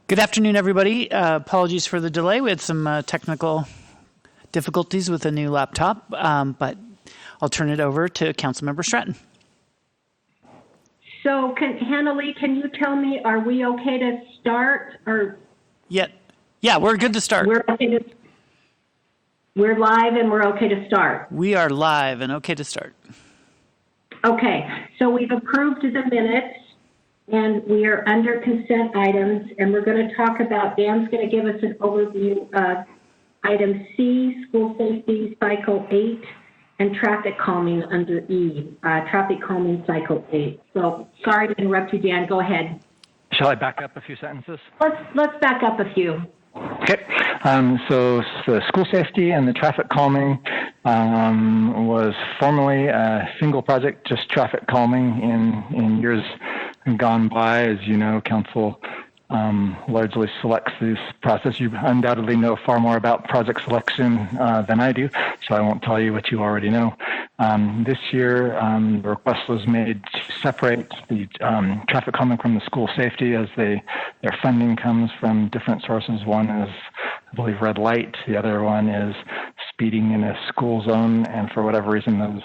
Good afternoon, everybody. Apologies for the delay. We had some technical difficulties with a new laptop, but I'll turn it over to Councilmember Stratton. So, Hannah Lee, can you tell me, are we okay to start? Or Yeah, we're good to start. we're live and we're okay to start. We are live and okay to start. Okay, so we've approved the minutes and we are under consent items, and we're going to talk about, Dan's going to give us an overview of item C, school safety cycle 8, and traffic calming under E, traffic calming cycle 8. So sorry to interrupt you, Dan, go ahead. Shall I back up a few sentences? Let's back up a few. Okay. So the school safety and the traffic calming was formerly a single project, just traffic calming in years gone by. As you know, council largely selects this process. You undoubtedly know far more about project selection than I do, so I won't tell you what you already know. This year, the request was made to separate the traffic calming from the school safety as their funding comes from different sources. One is, I believe, red light. The other one is speeding in a school zone, and for whatever reason, those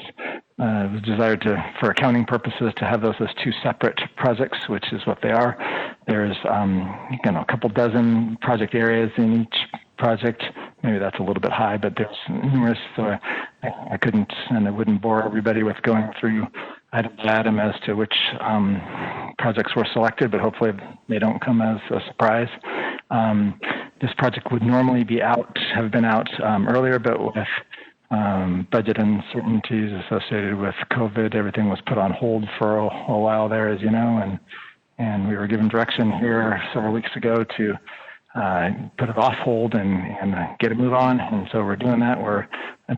it was desired for accounting purposes, to have those as two separate projects, which is what they are. There's a couple dozen project areas in each project. Maybe that's a little bit high, but there's numerous, so I couldn't and I wouldn't bore everybody with going through item by item as to which projects were selected, but hopefully they don't come as a surprise. This project would normally have been out earlier, but with budget uncertainties associated with COVID, everything was put on hold for a while there, as you know, and we were given direction here several weeks ago to put it off hold and get a move on, and so we're doing that. We're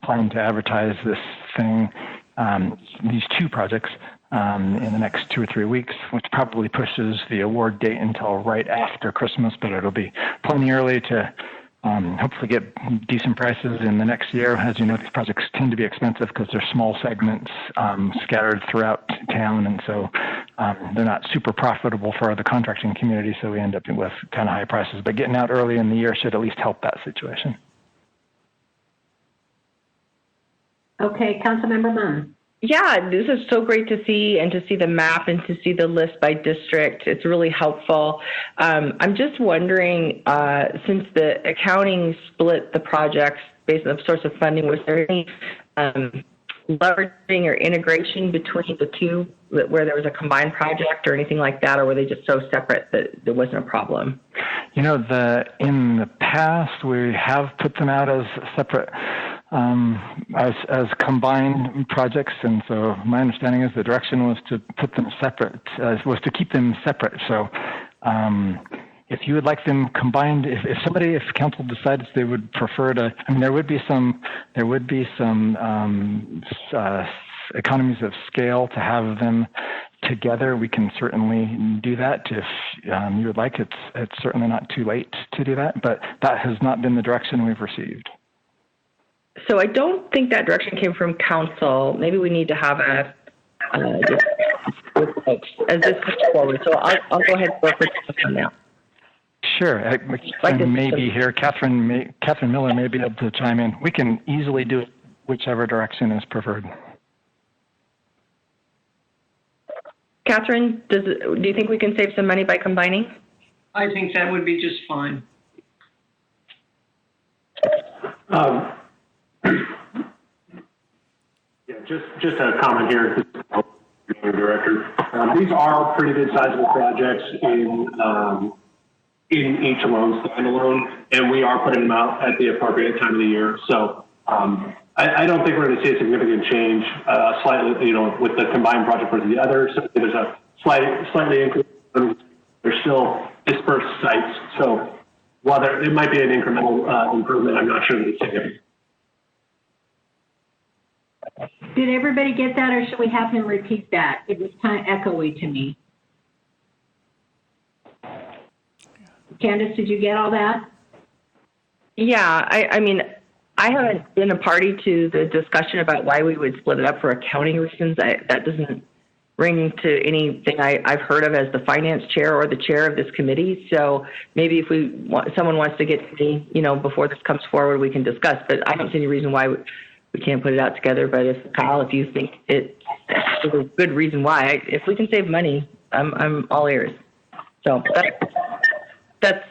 planning to advertise this thing, these two projects, in the next 2 or 3 weeks, which probably pushes the award date until right after Christmas, but it'll be plenty early to hopefully get decent prices in the next year. As you know, these projects tend to be expensive because they're small segments scattered throughout town, and so they're not super profitable for the contracting community, so we end up with kind of high prices. But getting out early in the year should at least help that situation. Okay, Councilmember Munn. Yeah, this is so great to see, and to see the map and to see the list by district. It's really helpful. I'm just wondering, since the accounting split the projects based on the source of funding, was there any leveraging or integration between the two, where there was a combined project or anything like that, or were they just so separate that there wasn't a problem? You know, in the past, we have put them out as separate, as combined projects, and so my understanding is the direction was to put them separate, was to keep them separate. So if you would like them combined, if council decides they would prefer to, I mean, there would be some economies of scale to have them together. We can certainly do that if you would like. It's certainly not too late to do that, but that has not been the direction we've received. So I don't think that direction came from council. Maybe we need to have as this moves forward. So I'll go ahead and work with you now. Sure. I may be here. Catherine Miller may be able to chime in. We can easily do it whichever direction is preferred. Catherine, do you think we can save some money by combining? I think that would be just fine. Yeah, just a comment here, Director. These are pretty good sizable projects in each alone, standalone, and we are putting them out at the appropriate time of the year. So I don't think we're going to see a significant change, slightly, with the combined project versus the other. So there's a slightly increase. They're still dispersed sites. So while it might be an incremental improvement, I'm not sure that it's significant. Did everybody get that, or should we have him repeat that? It was kind of echoey to me. Candace, did you get all that? Yeah, I mean, I haven't been a party to the discussion about why we would split it up for accounting reasons. That doesn't ring to anything I've heard of as the finance chair or the chair of this committee. So maybe if someone wants to get to me, before this comes forward, we can discuss. But I don't see any reason why we can't put it out together. But Kyle, if you think it's a good reason why, if we can save money, I'm all ears. So that's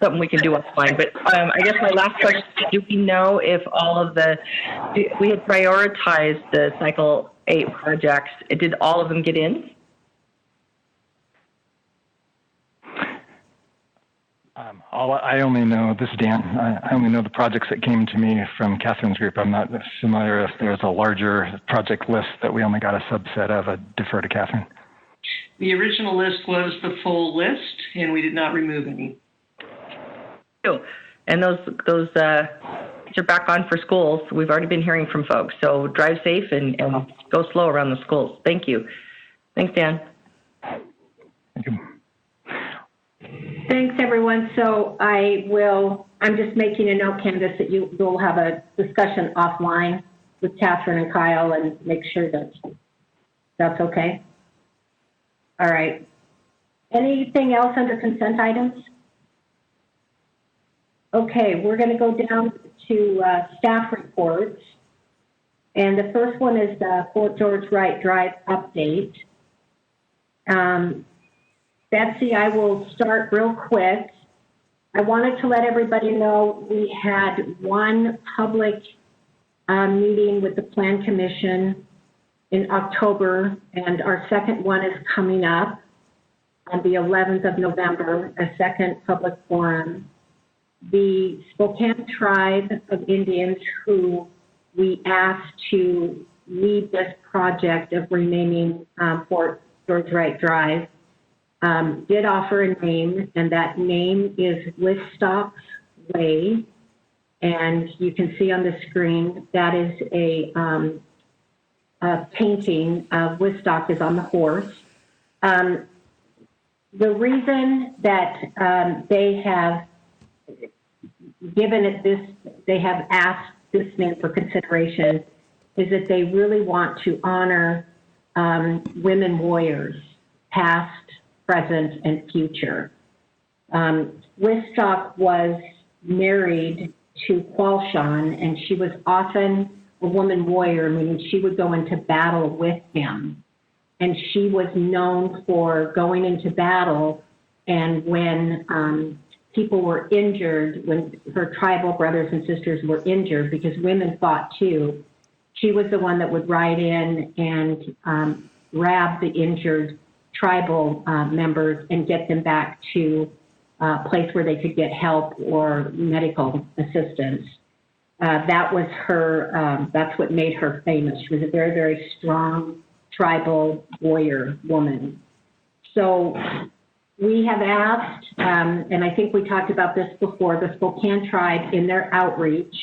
something we can do offline. But I guess my last question: do we know if we had prioritized the Cycle 8 projects? Did all of them get in? I only know, this is Dan, I only know the projects that came to me from Catherine's group. I'm not familiar if there's a larger project list that we only got a subset of. I defer to Catherine. The original list was the full list, and we did not remove any. And those are back on for schools. We've already been hearing from folks. So drive safe and go slow around the schools. Thank you. Thanks, Dan. Thank you. Thanks, everyone. So I'm just making a note, Candace, that you'll have a discussion offline with Catherine and Kyle and make sure that that's okay. All right. Anything else under consent items? Okay, we're going to go down to staff reports. And the first one is the Fort George Wright Drive update. Betsy, I will start real quick. I wanted to let everybody know we had one public meeting with the Plan Commission in October, and our second one is coming up on the 11th of November, a second public forum. The Spokane Tribe of Indians, who we asked to lead this project of renaming Fort George Wright Drive, did offer a name, and that name is Wistock Way. And you can see on the screen that is a painting of Wistock is on the horse. The reason that they have given it this, they have asked this name for consideration, is that they really want to honor women warriors, past, present, and future. Wistock was married to Qualshan, and she was often a woman warrior, meaning she would go into battle with him. And she was known for going into battle, and when people were injured, when her tribal brothers and sisters were injured, because women fought too, she was the one that would ride in and grab the injured tribal members and get them back to a place where they could get help or medical assistance. That was her, that's what made her famous. She was a very, very strong tribal warrior woman. So we have asked, and I think we talked about this before, the Spokane Tribe in their outreach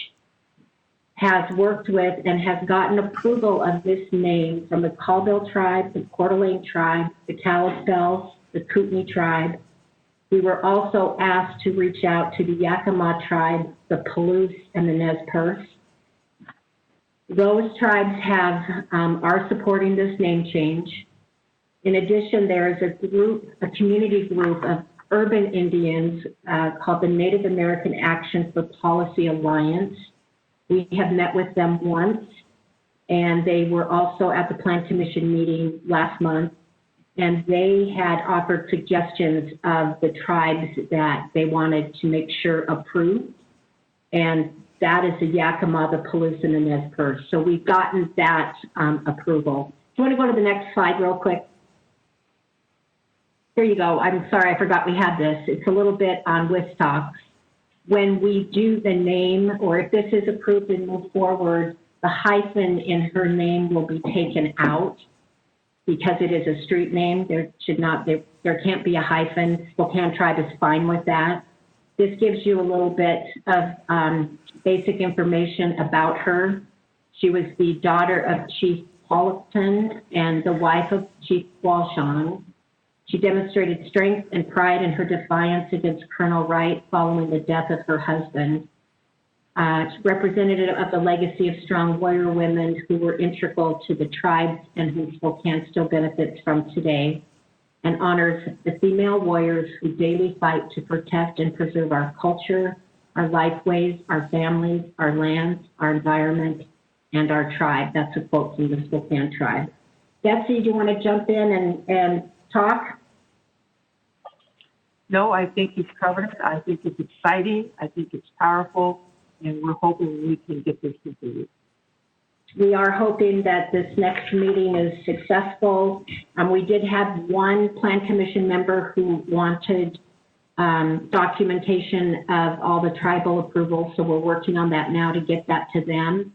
has worked with and has gotten approval of this name from the Colville Tribe, the Coeur d'Alene Tribe, the Kalispels, the Kootenai Tribe. We were also asked to reach out to the Yakima Tribe, the Palouse, and the Nez Perce. Those tribes are supporting this name change. In addition, there is a community group of urban Indians called the Native American Action for Policy Alliance. We have met with them once, and they were also at the Plan Commission meeting last month, and they had offered suggestions of the tribes that they wanted to make sure approved, and that is the Yakima, the Palouse, and the Nez Perce. So we've gotten that approval. Do you want to go to the next slide real quick? There you go. I'm sorry, I forgot we had this. It's a little bit on Wistock. When we do the name, or if this is approved and move forward, the hyphen in her name will be taken out because it is a street name. There can't be a hyphen. Spokane Tribe is fine with that. This gives you a little bit of basic information about her. She was the daughter of Chief Paulton and the wife of Chief Qualshan. She demonstrated strength and pride in her defiance against Colonel Wright following the death of her husband. representative of the legacy of strong warrior women who were integral to the tribes and whom Spokane still benefits from today, and honors the female warriors who daily fight to protect and preserve our culture, our lifeways, our families, our lands, our environment, and our tribe. That's a quote from the Spokane tribe. Betsy, do you want to jump in and talk? No, I think you've covered it. I think it's exciting. I think it's powerful, and we're hoping we can get this completed. We are hoping that this next meeting is successful. We did have one Plan Commission member who wanted documentation of all the tribal approvals, so we're working on that now to get that to them.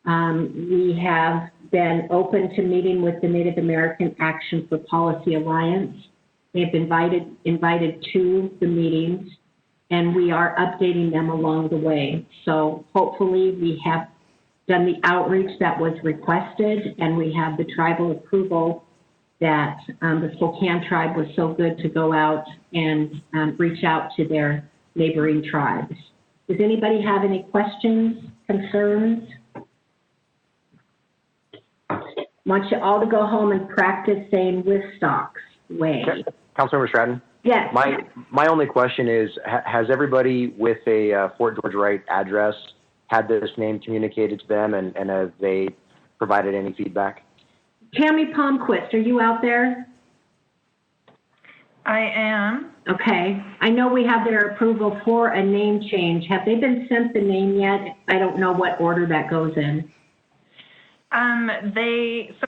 We have been open to meeting with the Native American Action for Policy Alliance. They've invited to the meetings, and we are updating them along the way. So hopefully we have done the outreach that was requested, and we have the tribal approval that the Spokane tribe was so good to go out and reach out to their neighboring tribes. Does anybody have any questions, concerns? Want you all to go home and practice saying Wistock's way. Councilmember Stratton? Yes. My only question is, has everybody with a Fort George Wright address had this name communicated to them, and have they provided any feedback? Tammy Palmquist, are you out there? I am. Okay. I know we have their approval for a name change. Have they been sent the name yet? I don't know what order that goes in. Some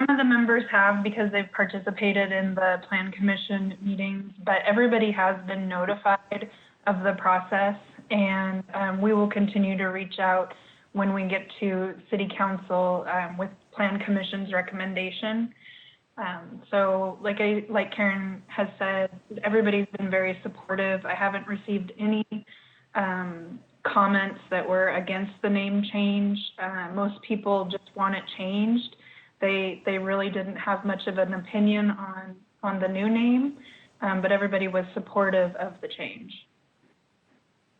of the members have, because they've participated in the Plan Commission meetings, but everybody has been notified of the process, and we will continue to reach out when we get to City Council with Plan Commission's recommendation. So like Karen has said, everybody's been very supportive. I haven't received any comments that were against the name change. Most people just want it changed. They really didn't have much of an opinion on the new name, but everybody was supportive of the change.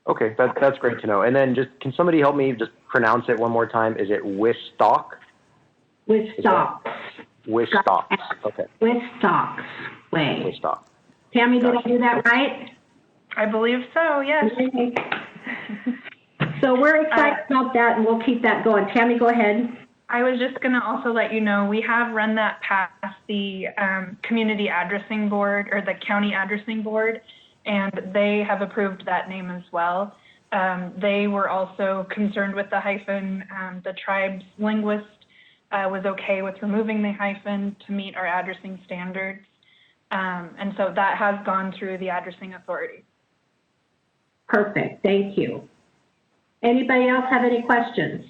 Okay, that's great to know. And then can somebody help me just pronounce it one more time? Is it Wistock? Wistock. Wistock. Okay. Wistock's way. Wistock. Tammy, did I do that right? I believe so, yes. So we're excited about that, and we'll keep that going. Tammy, go ahead. I was just going to also let you know, we have run that past the Community Addressing Board, or the County Addressing Board, and they have approved that name as well. They were also concerned with the hyphen. The tribe's linguist was okay with removing the hyphen to meet our addressing standards. And so that has gone through the addressing authority. Perfect, thank you. Anybody else have any questions?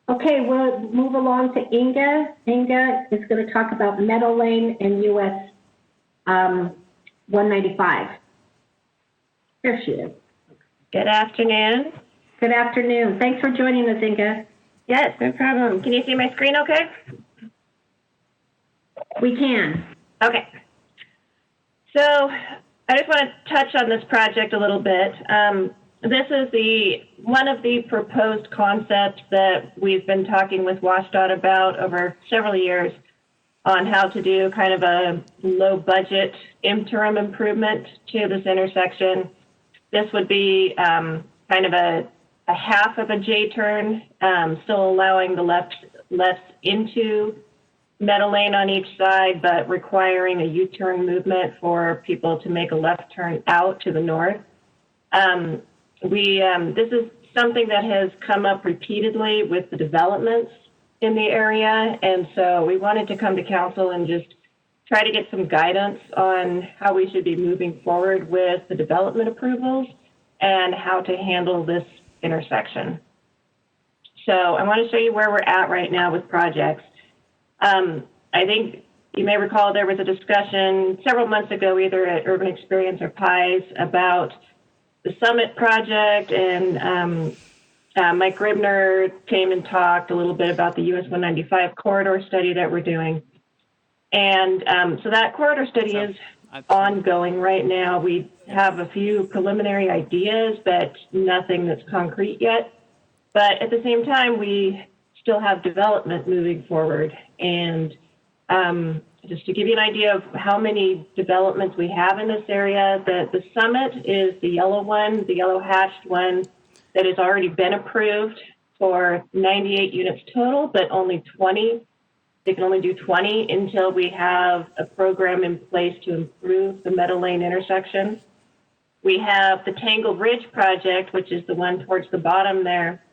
Okay, we'll move along to Inga. Inga is going to talk about Meadow Lane and US 195. Here she is. Good afternoon. Good afternoon. Thanks for joining us, Inga. Yes, no problem. Can you see my screen okay? We can. Okay. So I just want to touch on this project a little bit. This is one of the proposed concepts that we've been talking with WSDOT about over several years on how to do kind of a low budget interim improvement to this intersection. This would be kind of a half of a J-turn, still allowing the left into Meadow Lane on each side, but requiring a U-turn movement for people to make a left turn out to the north. This is something that has come up repeatedly with the developments in the area, and so we wanted to come to council and just try to get some guidance on how we should be moving forward with the development approvals and how to handle this intersection. So I want to show you where we're at right now with projects. I think you may recall there was a discussion several months ago, either at Urban Experience or PIES, about the Summit project, and Mike Gribner came and talked a little bit about the US 195 corridor study that we're doing. And so that corridor study is ongoing right now. We have a few preliminary ideas, but nothing that's concrete yet. But at the same time, we still have development moving forward. And just to give you an idea of how many developments we have in this area, the Summit is the yellow one, the yellow hatched one that has already been approved for 98 units total, but only 20. They can only do 20 until we have a program in place to improve the Meadow Lane intersection. We have the Tangle Ridge project, which is the one towards the bottom there,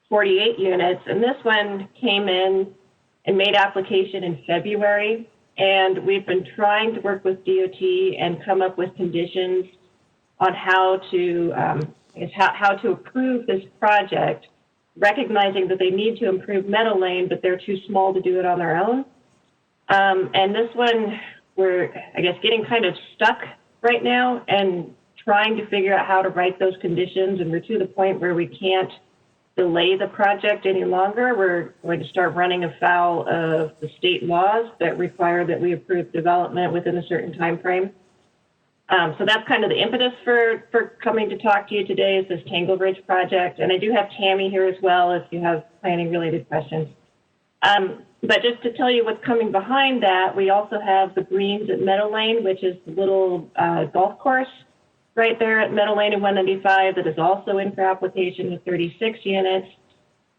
48 units. And this one came in and made application in February. And we've been trying to work with DOT and come up with conditions on how to, how to approve this project, recognizing that they need to improve Meadow Lane, but they're too small to do it on their own. And this one, we're, I guess, getting kind of stuck right now and trying to figure out how to write those conditions. And we're to the point where we can't delay the project any longer. We're going to start running afoul of the state laws that require that we approve development within a certain time frame. So that's kind of the impetus for coming to talk to you today, is this Tangle Ridge project. And I do have Tammy here as well if you have planning related questions. But just to tell you what's coming behind that, we also have the greens at Meadow Lane, which is the little golf course right there at Meadow Lane and 195 that is also in for application with 36 units.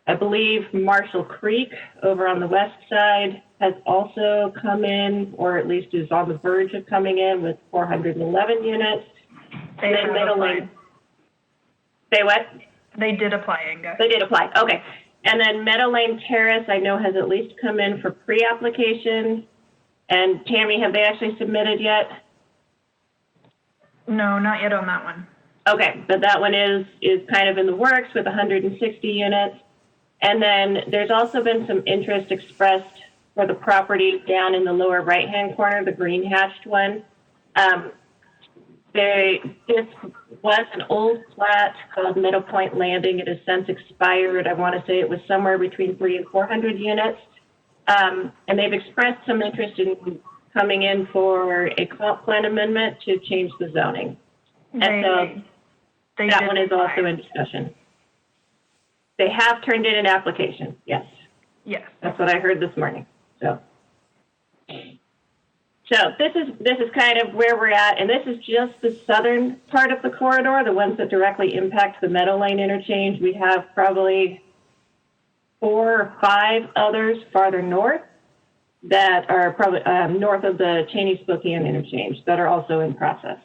I believe Marshall Creek over on the west side has also come in, or at least is on the verge of coming in with 411 units. They and then Meadow Lane. Say what? They did apply, Inga. They did apply. Okay. And then Meadow Lane Terrace, I know, has at least come in for pre-application. And Tammy, have they actually submitted yet? No, not yet on that one. Okay, but that one is kind of in the works with 160 units. And then there's also been some interest expressed for the property down in the lower right-hand corner, the green hatched one. This was an old plat called Meadow Point Landing. It has since expired. I want to say it was somewhere between 300 and 400 units. And they've expressed some interest in coming in for a comp plan amendment to change the zoning. And so that one is also in discussion. They have turned in an application, yes. Yes. That's what I heard this morning. So this is kind of where we're at, and this is just the southern part of the corridor, the ones that directly impact the Meadow Lane interchange. We have probably 4 or 5 others farther north that are probably north of the Cheney-Spokane interchange that are also in process.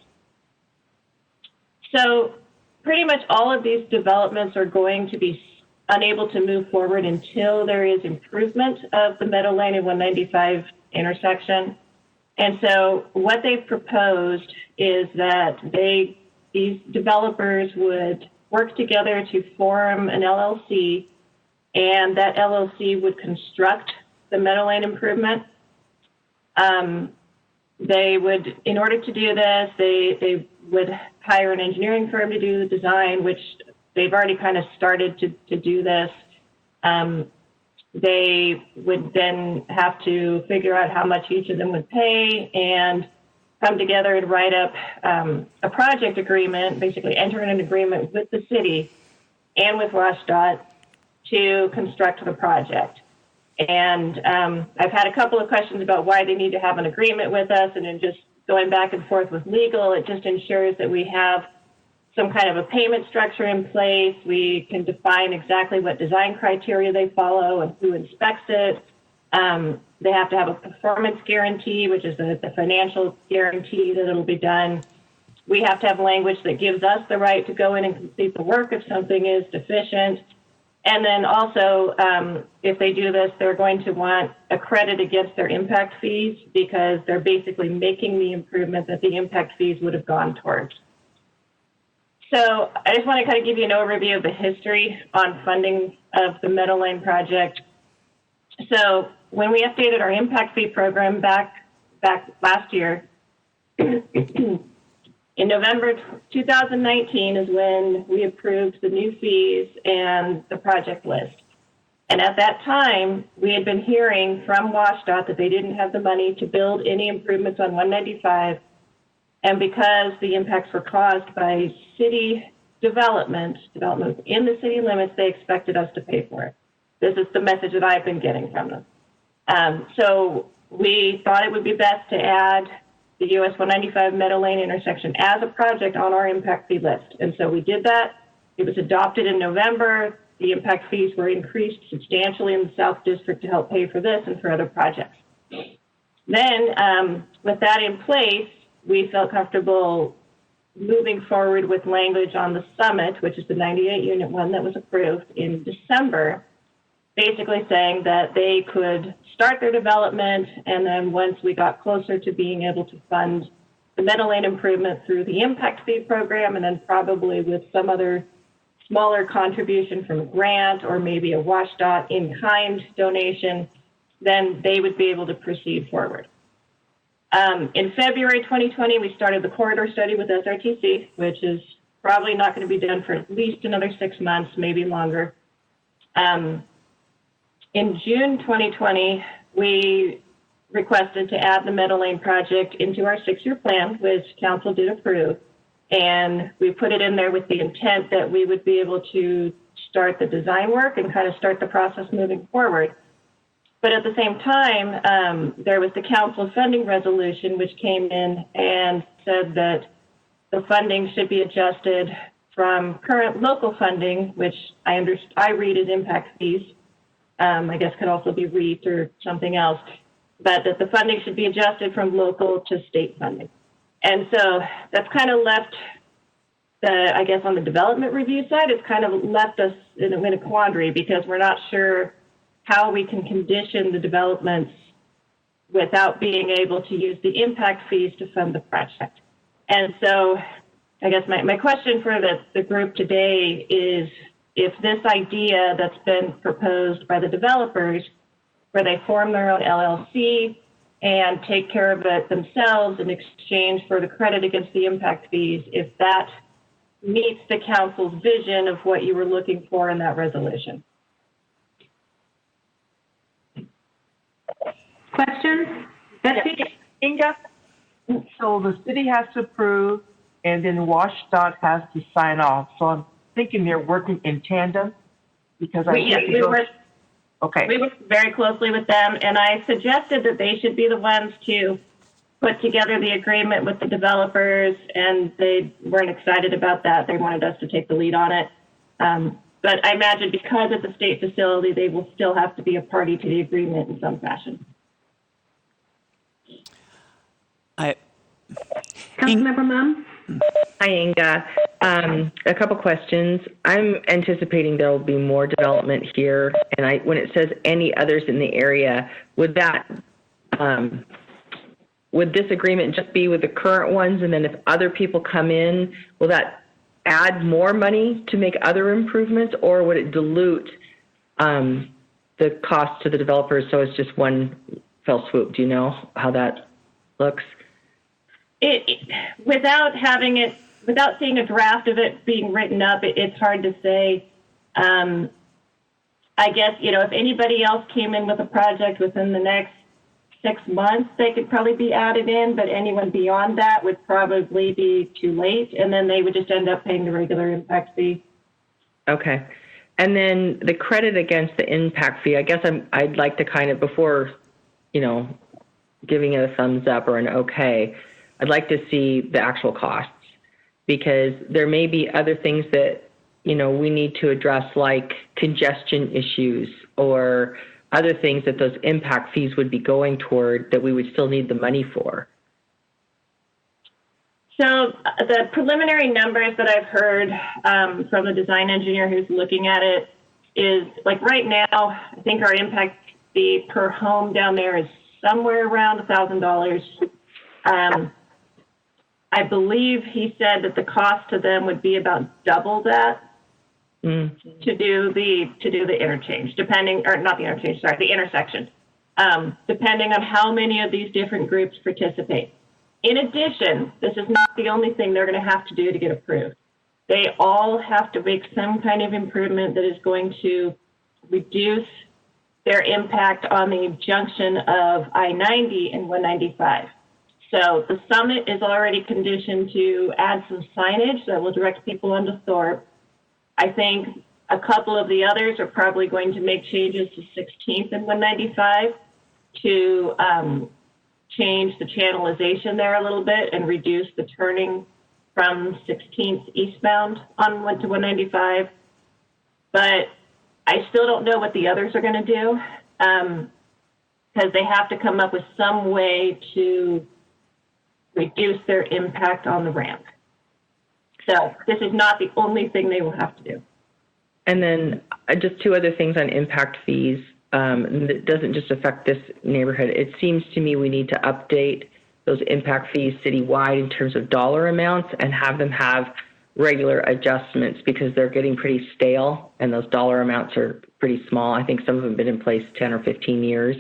So pretty much all of these developments are going to be unable to move forward until there is improvement of the Meadow Lane and 195 intersection. And so what they've proposed is that these developers would work together to form an LLC, and that LLC would construct the Meadow Lane improvement. They would, in order to do this, they would hire an engineering firm to do the design, which they've already kind of started to do this. They would then have to figure out how much each of them would pay and come together and write up a project agreement, basically enter in an agreement with the city and with WashDOT to construct the project. And I've had a couple of questions about why they need to have an agreement with us, and then just going back and forth with legal, it just ensures that we have some kind of a payment structure in place. We can define exactly what design criteria they follow and who inspects it. They have to have a performance guarantee, which is the financial guarantee that it'll be done. We have to have language that gives us the right to go in and complete the work if something is deficient. And then also, if they do this, they're going to want a credit against their impact fees, because they're basically making the improvement that the impact fees would have gone towards. So I just want to kind of give you an overview of the history on funding of the Meadow Lane project. So when we updated our impact fee program back last year, in November 2019 is when we approved the new fees and the project list. And at that time, we had been hearing from WashDOT that they didn't have the money to build any improvements on 195. And because the impacts were caused by city development in the city limits, they expected us to pay for it. This is the message that I've been getting from them. So we thought it would be best to add the US 195 Meadow Lane intersection as a project on our impact fee list. And so we did that. It was adopted in November. The impact fees were increased substantially in the South District to help pay for this and for other projects. Then, with that in place, we felt comfortable moving forward with language on the Summit, which is the 98 unit one that was approved in December, basically saying that they could start their development, and then once we got closer to being able to fund the Meadow Lane improvement through the impact fee program, and then probably with some other smaller contribution from a grant or maybe a WashDOT in-kind donation, then they would be able to proceed forward. In February 2020, we started the corridor study with SRTC, which is probably not going to be done for at least another 6 months, maybe longer. In June 2020, we requested to add the Meadow Lane project into our 6-year plan, which council did approve. And we put it in there with the intent that we would be able to start the design work and kind of start the process moving forward. But at the same time, there was the council funding resolution, which came in and said that the funding should be adjusted from current local funding, which I read as impact fees. I guess could also be REIT or something else, but that the funding should be adjusted from local to state funding. And so that's kind of left I guess on the development review side, it's kind of left us in a quandary because we're not sure how we can condition the developments without being able to use the impact fees to fund the project. And so I guess my question for the group today is if this idea that's been proposed by the developers, where they form their own LLC and take care of it themselves in exchange for the credit against the impact fees, if that meets the council's vision of what you were looking for in that resolution. Question? Betsy? Inga? So the city has to approve, and then WashDOT has to sign off. So I'm thinking they're working in tandem because We worked very closely with them, and I suggested that they should be the ones to put together the agreement with the developers, and they weren't excited about that. They wanted us to take the lead on it. But I imagine because it's a state facility, they will still have to be a party to the agreement in some fashion. Councilmember Mum? Hi, Inga. A couple questions. I'm anticipating there will be more development here, and when it says any others in the area, would this agreement just be with the current ones, and then if other people come in, will that add more money to make other improvements, or would it dilute the cost to the developers so it's just one fell swoop? Do you know how that looks? Without seeing a draft of it being written up, it's hard to say. I guess, if anybody else came in with a project within the next 6 months, they could probably be added in, but anyone beyond that would probably be too late, and then they would just end up paying the regular impact fee. Okay. And then the credit against the impact fee, I guess I'd like to kind of, before, giving it a thumbs up or an okay, I'd like to see the actual costs, because there may be other things that, we need to address, like congestion issues or other things that those impact fees would be going toward that we would still need the money for. So the preliminary numbers that I've heard from the design engineer who's looking at it is, like, right now, I think our impact fee per home down there is somewhere around $1,000. I believe he said that the cost to them would be about double that to do the interchange, the intersection, depending on how many of these different groups participate. In addition, this is not the only thing they're going to have to do to get approved. They all have to make some kind of improvement that is going to reduce their impact on the junction of I-90 and 195. So the summit is already conditioned to add some signage that will direct people onto Thorpe. I think a couple of the others are probably going to make changes to 16th and 195 to change the channelization there a little bit and reduce the turning from 16th eastbound on to 195. But I still don't know what the others are going to do because they have to come up with some way to reduce their impact on the ramp. So this is not the only thing they will have to do. And then just two other things on impact fees. It doesn't just affect this neighborhood. It seems to me we need to update those impact fees citywide in terms of dollar amounts and have them have regular adjustments because they're getting pretty stale and those dollar amounts are pretty small. I think some of them have been in place 10 or 15 years.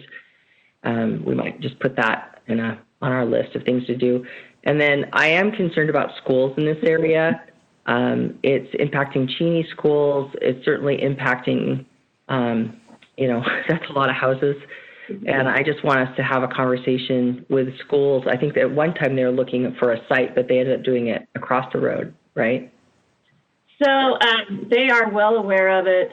We might just put that on our list of things to do. And then I am concerned about schools in this area. It's impacting Cheney schools. It's certainly impacting, that's a lot of houses. And I just want us to have a conversation with schools. I think that at one time they were looking for a site, but they ended up doing it across the road, right? So they are well aware of it.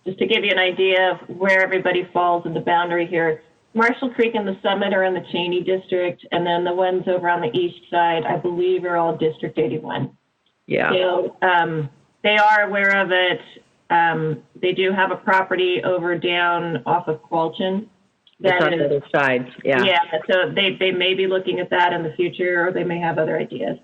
Just to give you an idea of where everybody falls in the boundary here, Marshall Creek and the Summit are in the Cheney district, and then the ones over on the east side, I believe, are all District 81. Yeah. So they are aware of it. They do have a property over down off of Qualchin. That's on the other side, yeah. Yeah, so they may be looking at that in the future, or they may have other ideas.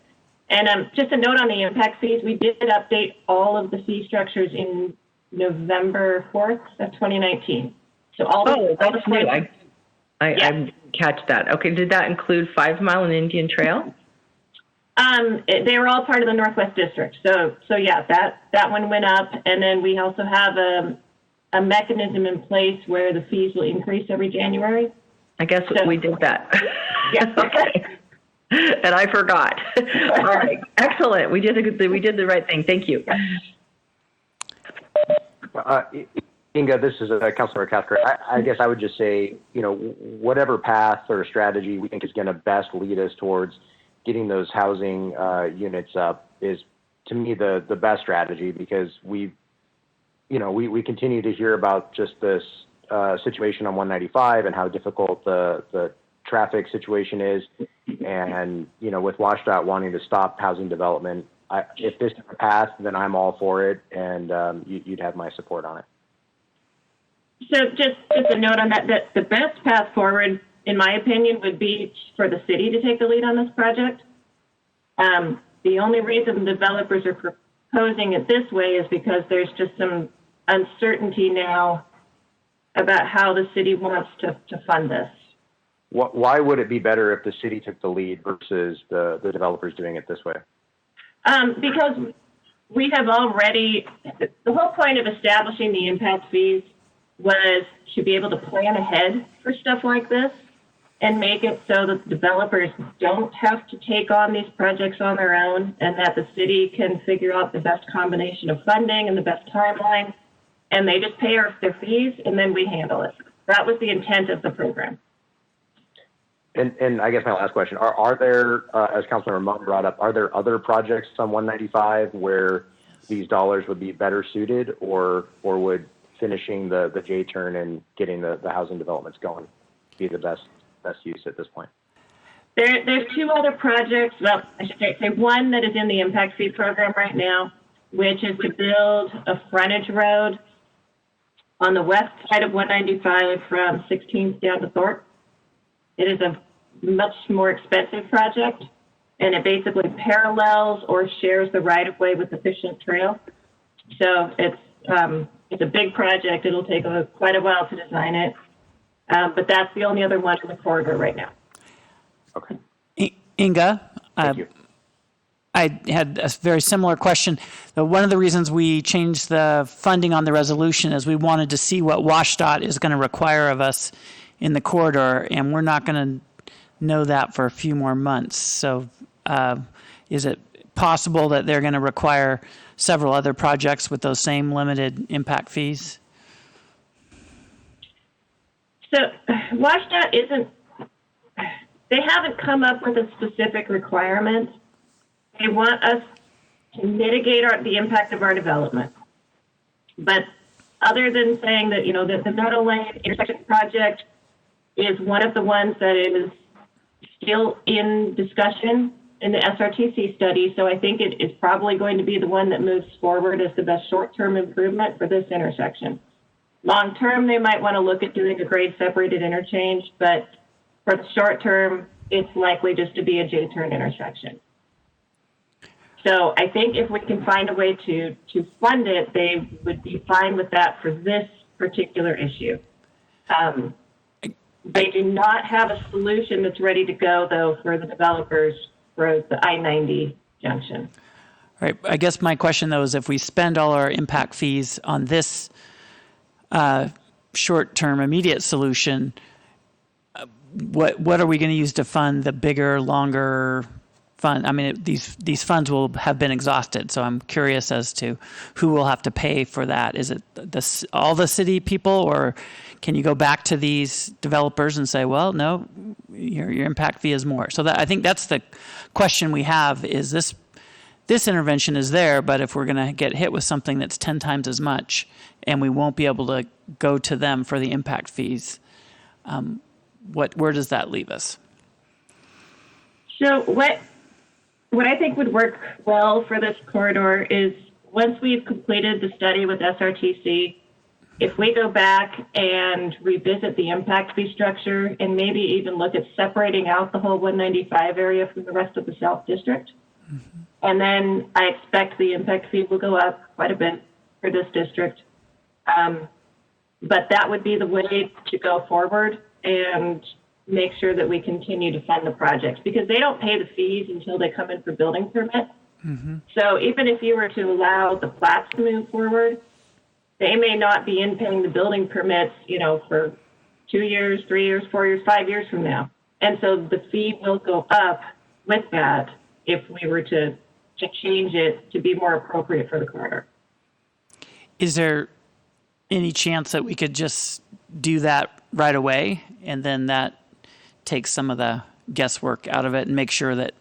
And just a note on the impact fees, we did update all of the fee structures in November 4th of 2019. So all that's new. I didn't catch that. Okay, did that include 5 Mile and Indian Trail? They were all part of the Northwest District. So yeah, that one went up. And then we also have a mechanism in place where the fees will increase every January. I guess we did that. Yeah, okay. And I forgot. All right, excellent. We did the right thing. Thank you. Inga, this is Councilmember Cathcart. I guess I would just say, whatever path or strategy we think is going to best lead us towards getting those housing units up is, to me, the best strategy, because we continue to hear about just this situation on 195 and how difficult the traffic situation is. And, with WashDOT wanting to stop housing development, if this is a path, then I'm all for it, and you'd have my support on it. So just a note on that the best path forward, in my opinion, would be for the city to take the lead on this project. The only reason developers are proposing it this way is because there's just some uncertainty now about how the city wants to fund this. Why would it be better if the city took the lead versus the developers doing it this way? Because we have already, the whole point of establishing the impact fees was to be able to plan ahead for stuff like this and make it so that developers don't have to take on these projects on their own, and that the city can figure out the best combination of funding and the best timeline, and they just pay their fees, and then we handle it. That was the intent of the program. And I guess my last question, are there, as Councilmember Munn brought up, are there other projects on 195 where these dollars would be better suited, or would finishing the J-turn and getting the housing developments going be the best use at this point? There's two other projects. Well, I should say one that is in the impact fee program right now, which is to build a frontage road on the west side of 195 from 16th down to Thorpe. It is a much more expensive project, and it basically parallels or shares the right-of-way with the Fishnet Trail. So it's a big project. It'll take quite a while to design it, but that's the only other one in the corridor right now. Okay. Inga, Thank you. I had a very similar question. One of the reasons we changed the funding on the resolution is we wanted to see what WashDOT is going to require of us in the corridor, and we're not going to know that for a few more months. So is it possible that they're going to require several other projects with those same limited impact fees? So WashDOT they haven't come up with a specific requirement. They want us to mitigate the impact of our development. But other than saying that, that the Meadow Lane intersection project is one of the ones that is still in discussion in the SRTC study. So I think it is probably going to be the one that moves forward as the best short-term improvement for this intersection. Long-term, they might want to look at doing a grade-separated interchange, but for the short-term, it's likely just to be a J-turn intersection. So I think if we can find a way to fund it, they would be fine with that for this particular issue. They do not have a solution that's ready to go, though, for the developers for the I-90 junction. Right. I guess my question, though, is if we spend all our impact fees on this short-term immediate solution, what are we going to use to fund the bigger, longer fund? I mean, these funds will have been exhausted, so I'm curious as to who will have to pay for that. Is it all the city people, or can you go back to these developers and say, well, no, your impact fee is more? So I think that's the question we have, is this intervention is there, but if we're going to get hit with something that's 10 times as much and we won't be able to go to them for the impact fees, where does that leave us? So what I think would work well for this corridor is once we've completed the study with SRTC, if we go back and revisit the impact fee structure and maybe even look at separating out the whole 195 area from the rest of the South District. Mm-hmm. And then I expect the impact fee will go up quite a bit for this district. But that would be the way to go forward and make sure that we continue to fund the projects, because they don't pay the fees until they come in for building permit. Mm-hmm. So even if you were to allow the plats to move forward, they may not be in paying the building permits, for 2 years, 3 years, 4 years, 5 years from now. And so the fee will go up with that if we were to change it to be more appropriate for the corridor. Is there any chance that we could just do that right away, and then that takes some of the guesswork out of it and make sure that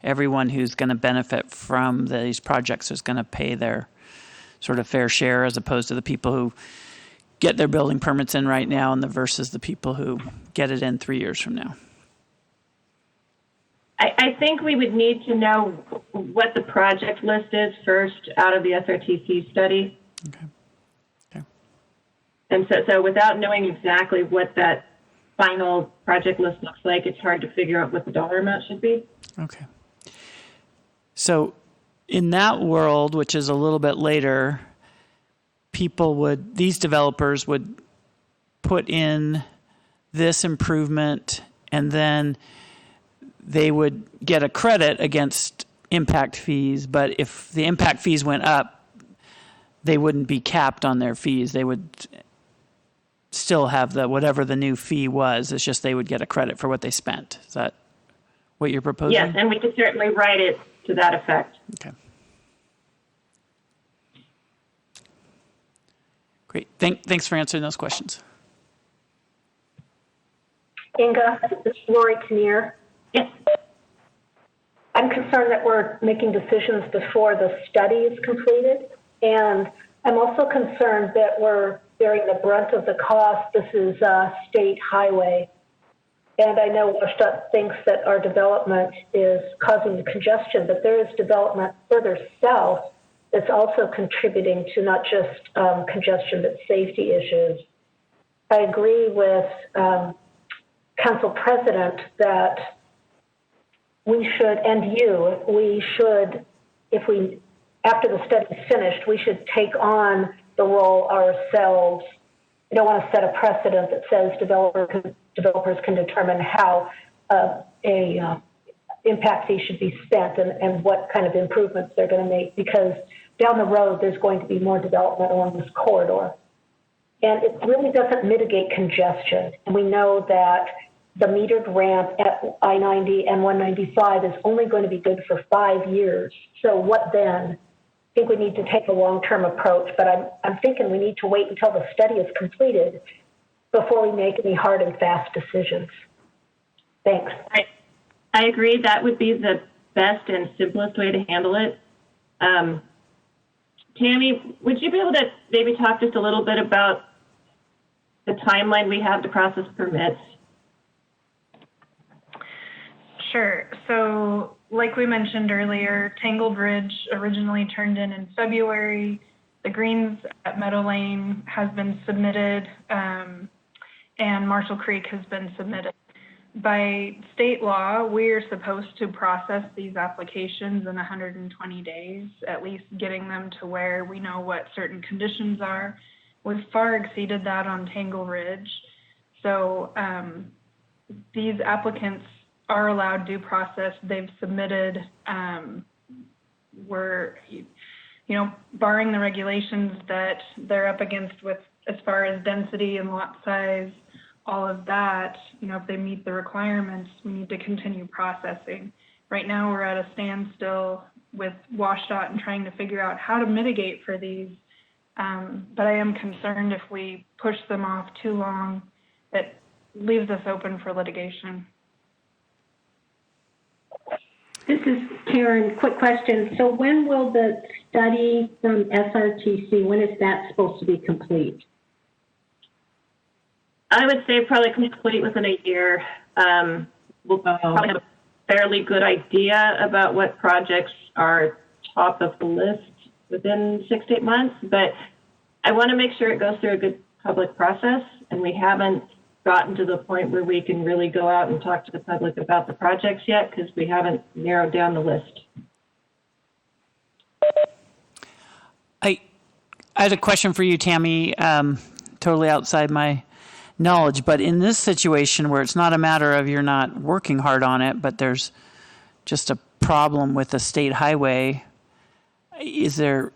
everyone who's going to benefit from these projects is going to pay their sort of fair share, as opposed to the people who get their building permits in right now and versus the people who get it in 3 years from now? I think we would need to know what the project list is first out of the SRTC study. Okay. And so without knowing exactly what that final project list looks like, it's hard to figure out what the dollar amount should be. Okay. So in that world, which is a little bit later, these developers would put in this improvement, and then they would get a credit against impact fees. But if the impact fees went up, they wouldn't be capped on their fees. They would still have whatever the new fee was. It's just they would get a credit for what they spent. Is that what you're proposing? Yes, and we could certainly write it to that effect. Okay. Great. Thanks for answering those questions. Inga, this is Lori Kinnear. Yes. I'm concerned that we're making decisions before the study is completed, and I'm also concerned that we're bearing the brunt of the cost. This is a state highway, and I know WSDOT thinks that our development is causing the congestion, but there is development further south that's also contributing to not just congestion, but safety issues. I agree with Council President that we should, after the study is finished, we should take on the role ourselves. I don't want to set a precedent that says developers can determine how a impact fee should be spent and what kind of improvements they're going to make, because down the road there's going to be more development along this corridor. And it really doesn't mitigate congestion. And we know that the metered ramp at I-90 and 195 is only going to be good for 5 years. So what then? I think we need to take a long-term approach, but I'm thinking we need to wait until the study is completed before we make any hard and fast decisions. Thanks. I agree. That would be the best and simplest way to handle it. Tammy, would you be able to maybe talk just a little bit about the timeline we have to process permits? Sure. So, like we mentioned earlier, Tangle Bridge originally turned in February. The greens at Meadow Lane has been submitted, and Marshall Creek has been submitted. By state law, we are supposed to process these applications in 120 days, at least getting them to where we know what certain conditions are. We've far exceeded that on Tangle Ridge. So these applicants are allowed due process. They've submitted, barring the regulations that they're up against with as far as density and lot size, all of that, if they meet the requirements, we need to continue processing. Right now, we're at a standstill with WashDOT and trying to figure out how to mitigate for these. But I am concerned if we push them off too long, it leaves us open for litigation. This is Karen. Quick question. So when will the study from SRTC, when is that supposed to be complete? I would say probably complete within a year. We'll probably have a fairly good idea about what projects are top of the list within 6 to 8 months, but I want to make sure it goes through a good public process, and we haven't gotten to the point where we can really go out and talk to the public about the projects yet because we haven't narrowed down the list. I had a question for you, Tammy, totally outside my knowledge, but in this situation where it's not a matter of you're not working hard on it, but there's just a problem with the state highway, is there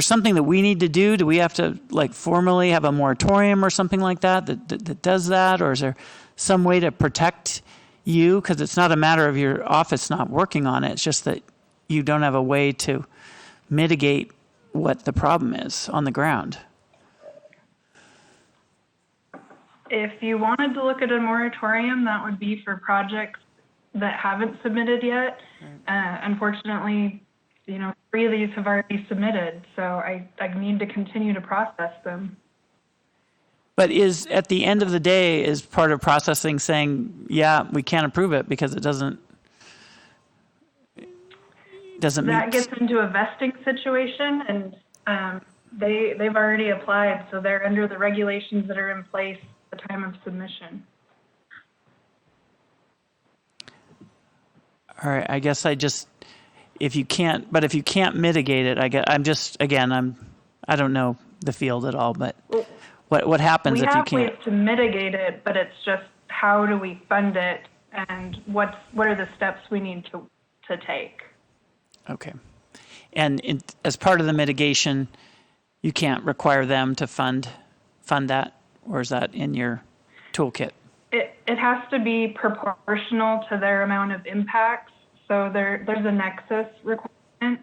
something that we need to do? Do we have to formally have a moratorium or something like that does that? Or is there some way to protect you? Because it's not a matter of your office not working on it. It's just that you don't have a way to mitigate what the problem is on the ground. If you wanted to look at a moratorium, that would be for projects that haven't submitted yet. Unfortunately, 3 of these have already submitted, so I need to continue to process them. But is at the end of the day, is part of processing saying, yeah, we can't approve it because it doesn't That meet. gets into a vesting situation, and they've already applied, so they're under the regulations that are in place at the time of submission. All right, I guess if you can't mitigate it, I don't know the field at all, but what happens if you We can't? have ways to mitigate it, but it's just how do we fund it, and what are the steps we need to take? Okay. And as part of the mitigation, you can't require them to fund that, or is that in your toolkit? It has to be proportional to their amount of impacts. So there's a nexus requirement.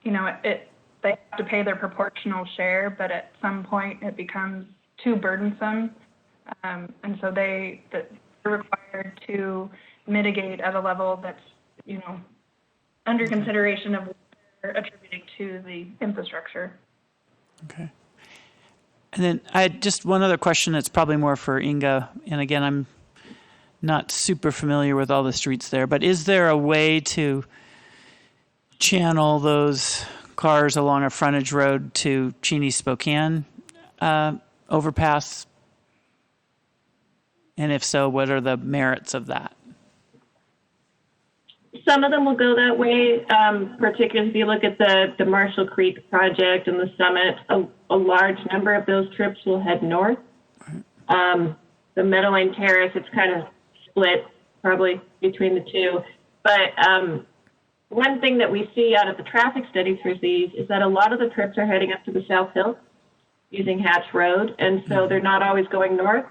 They have to pay their proportional share, but at some point it becomes too burdensome, and so they're required to mitigate at a level that's under consideration of what they're attributing to the infrastructure. Okay. And then I had just one other question that's probably more for Inga. And again, I'm not super familiar with all the streets there, but is there a way to channel those cars along a frontage road to Cheney Spokane overpass? And if so, what are the merits of that? Some of them will go that way, particularly if you look at the Marshall Creek project and the Summit, a large number of those trips will head north. The Meadowline Terrace, it's kind of split probably between the two. But one thing that we see out of the traffic studies for these is that a lot of the trips are heading up to the South Hill using Hatch Road, and so they're not always going north.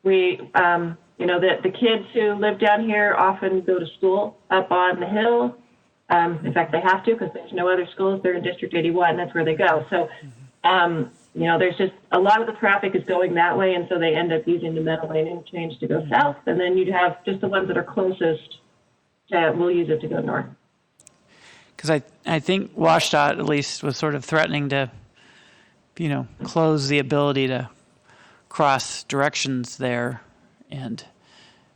The kids who live down here often go to school up on the hill. In fact, they have to because there's no other schools. They're in District 81. That's where they go. So there's just a lot of the traffic is going that way, and so they end up using the Meadow Lane interchange to go south, and then you'd have just the ones that are closest that will use it to go north. Because I think WashDOT at least was sort of threatening to, close the ability to cross directions there and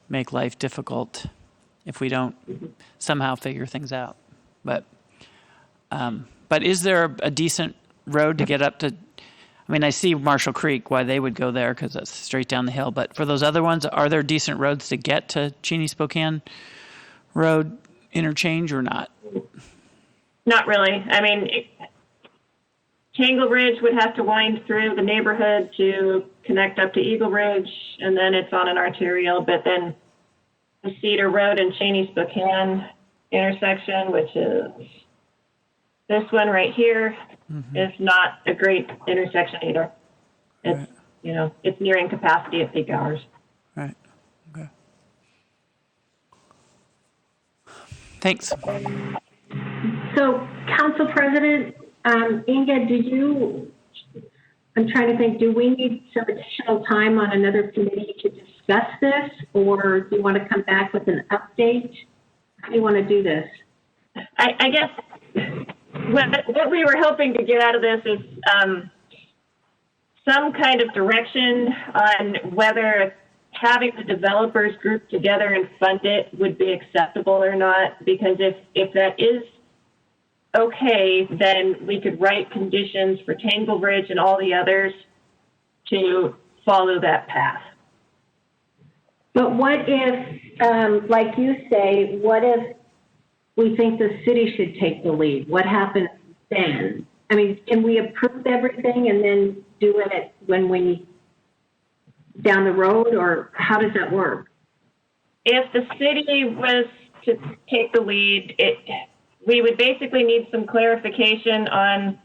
make life difficult if we don't somehow figure things out. But is there a decent road to get up to? I mean, I see Marshall Creek, why they would go there because that's straight down the hill. But for those other ones, are there decent roads to get to Cheney Spokane Road interchange or not? Not really. I mean, Tangle Ridge would have to wind through the neighborhood to connect up to Eagle Ridge, and then it's on an arterial. But then the Cedar Road and Cheney Spokane intersection, which is this one right here, is not a great intersection either. It's, it's nearing capacity at peak hours. Right. Okay. Thanks. So, Council President, Inga, I'm trying to think, do we need some additional time on another committee to discuss this, or do you want to come back with an update? How do you want to do this? I guess what we were hoping to get out of this is some kind of direction on whether having the developers group together and fund it would be acceptable or not, because if that is okay, then we could write conditions for Tangle Ridge and all the others to follow that path. But what if, like you say, what if we think the city should take the lead? What happens then? I mean, can we approve everything and then do it when we down the road, or how does that work? If the city was to take the lead, we would basically need some clarification on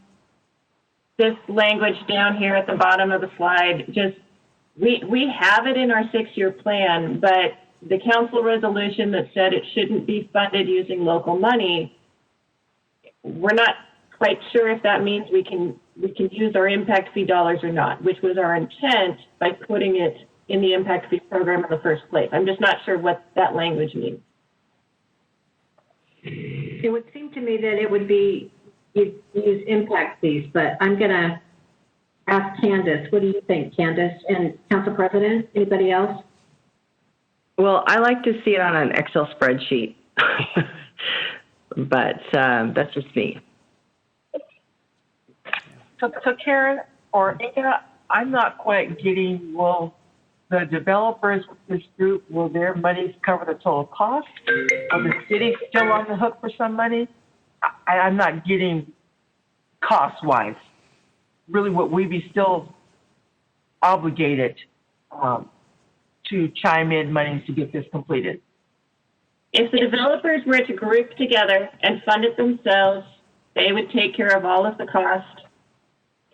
this language down here at the bottom of the slide. Just we have it in our 6-year plan, but the council resolution that said it shouldn't be funded using local money, we're not quite sure if that means we can use our impact fee dollars or not, which was our intent by putting it in the impact fee program in the first place. I'm just not sure what that language means. It would seem to me that it would be you use impact fees, but I'm going to ask Candace. What do you think, Candace? And Council President, anybody else? Well, I like to see it on an Excel spreadsheet, but that's just me. So Karen or Inga, I'm not quite getting, will the developers with this group, will their monies cover the total cost? Are the city still on the hook for some money? I'm not getting cost-wise. Really, would we be still obligated to chime in monies to get this completed? If the developers were to group together and fund it themselves, they would take care of all of the cost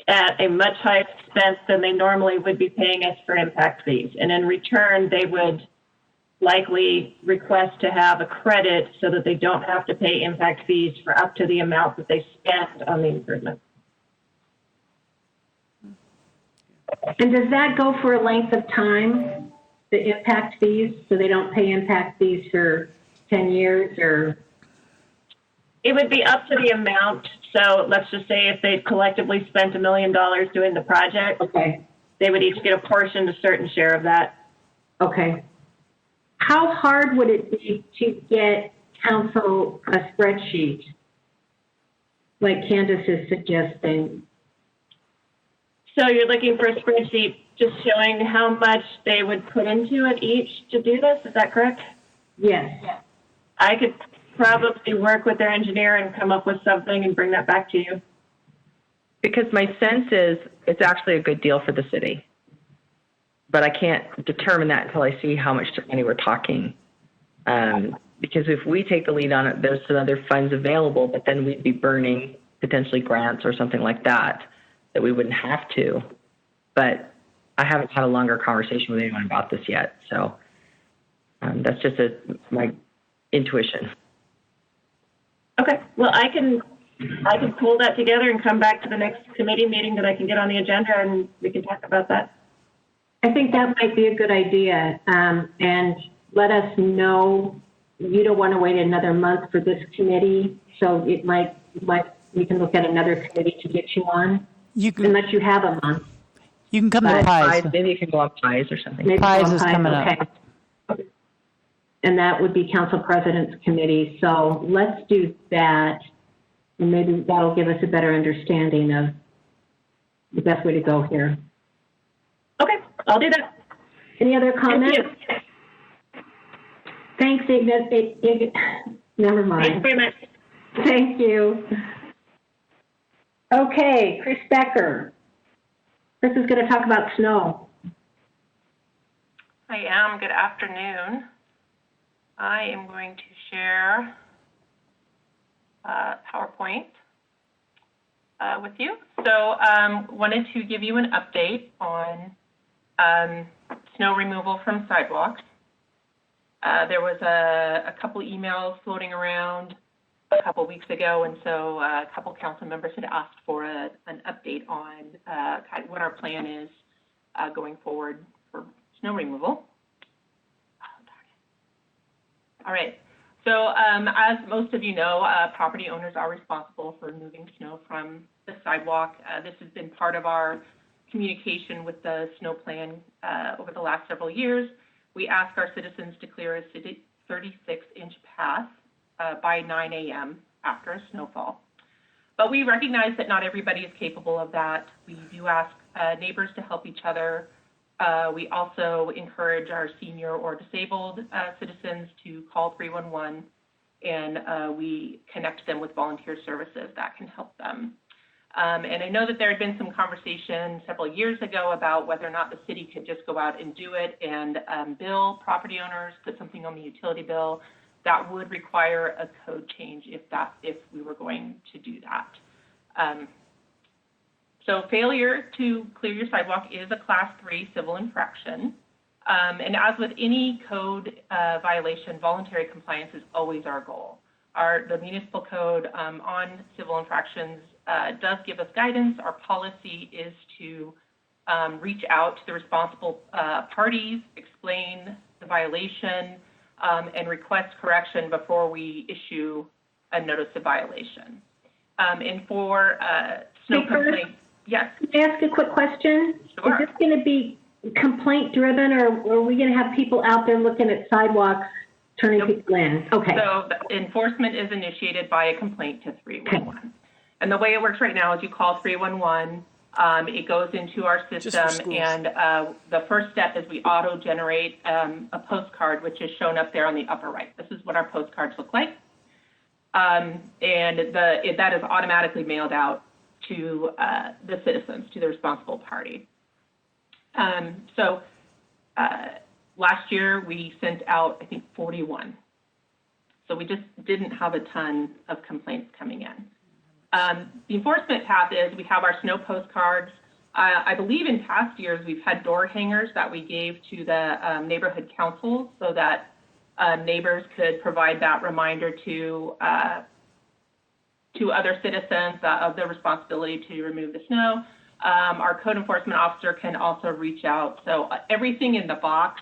at a much higher expense than they normally would be paying us for impact fees. And in return, they would likely request to have a credit so that they don't have to pay impact fees for up to the amount that they spend on the improvement. And does that go for a length of time, the impact fees, so they don't pay impact fees for 10 years or? It would be up to the amount. So let's just say if they collectively spent $1 million doing the project, Okay. they would each get a portion, a certain share of that. Okay. How hard would it be to get council a spreadsheet like Candace is suggesting? So you're looking for a spreadsheet just showing how much they would put into it each to do this, is that correct? Yes. I could probably work with their engineer and come up with something and bring that back to you. Because my sense is it's actually a good deal for the city. But I can't determine that until I see how much money we're talking. Because if we take the lead on it, there's some other funds available, but then we'd be burning potentially grants or something like that we wouldn't have to. But I haven't had a longer conversation with anyone about this yet. So that's just my intuition. Okay, well, I can I can pull that together and come back to the next committee meeting that I can get on the agenda and we can talk about that. I think that might be a good idea. And let us know, you don't want to wait another month for this committee, so we can look at another committee to get you on, You can, unless you have a month. you can come to Pies, Pies. maybe you can go on Pies or something. Maybe Pies on is coming up. okay. And that would be council president's committee. So let's do that. And maybe that'll give us a better understanding of the best way to go here. Okay, I'll do that. Any other comments? Thank you. Thanks, Ignis. Never mind. Thanks very much. Thank you. Okay, Chris Becker. Chris is going to talk about snow. I am. Good afternoon. I am going to share PowerPoint with you. So wanted to give you an update on snow removal from sidewalks. There was a couple emails floating around a couple weeks ago, and so a couple council members had asked for an update on kind of what our plan is going forward for snow removal. All right. So as most of you know, property owners are responsible for removing snow from the sidewalk. This has been part of our communication with the snow plan over the last several years. We ask our citizens to clear a 36-inch path by 9 a.m. after a snowfall. But we recognize that not everybody is capable of that. We do ask neighbors to help each other. We also encourage our senior or disabled citizens to call 311, and we connect them with volunteer services that can help them. And I know that there had been some conversation several years ago about whether or not the city could just go out and do it and bill property owners, put something on the utility bill. That would require a code change if we were going to do that. So failure to clear your sidewalk is a Class 3 civil infraction. And as with any code violation, voluntary compliance is always our goal. The municipal code on civil infractions does give us guidance. Our policy is to reach out to the responsible parties, explain the violation, and request correction before we issue a notice of violation. And for snow complaints, yes. Can I ask a quick question? Sure. Is this going to be complaint driven, or are we going to have people out there looking at sidewalks, turning people in? Okay. So the enforcement is initiated by a complaint to 311. Okay. And the way it works right now is you call 311, it goes into our system, and the first step is we auto-generate a postcard, which is shown up there on the upper right. This is what our postcards look like. And that is automatically mailed out to the citizens, to the responsible party. Last year we sent out, I think, 41. So we just didn't have a ton of complaints coming in. The enforcement path is we have our snow postcards. I believe in past years we've had door hangers that we gave to the neighborhood councils so that neighbors could provide that reminder to other citizens of their responsibility to remove the snow. Our code enforcement officer can also reach out. So everything in the box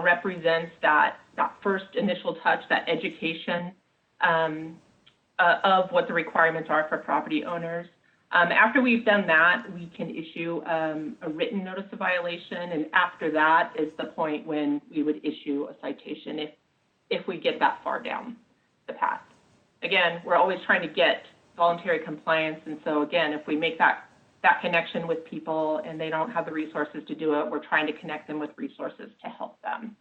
represents that first initial touch, that education of what the requirements are for property owners. After we've done that, we can issue a written notice of violation, and after that is the point when we would issue a citation if we get that far down the path. Again, we're always trying to get voluntary compliance, and so again, if we make that connection with people and they don't have the resources to do it, we're trying to connect them with resources to help them.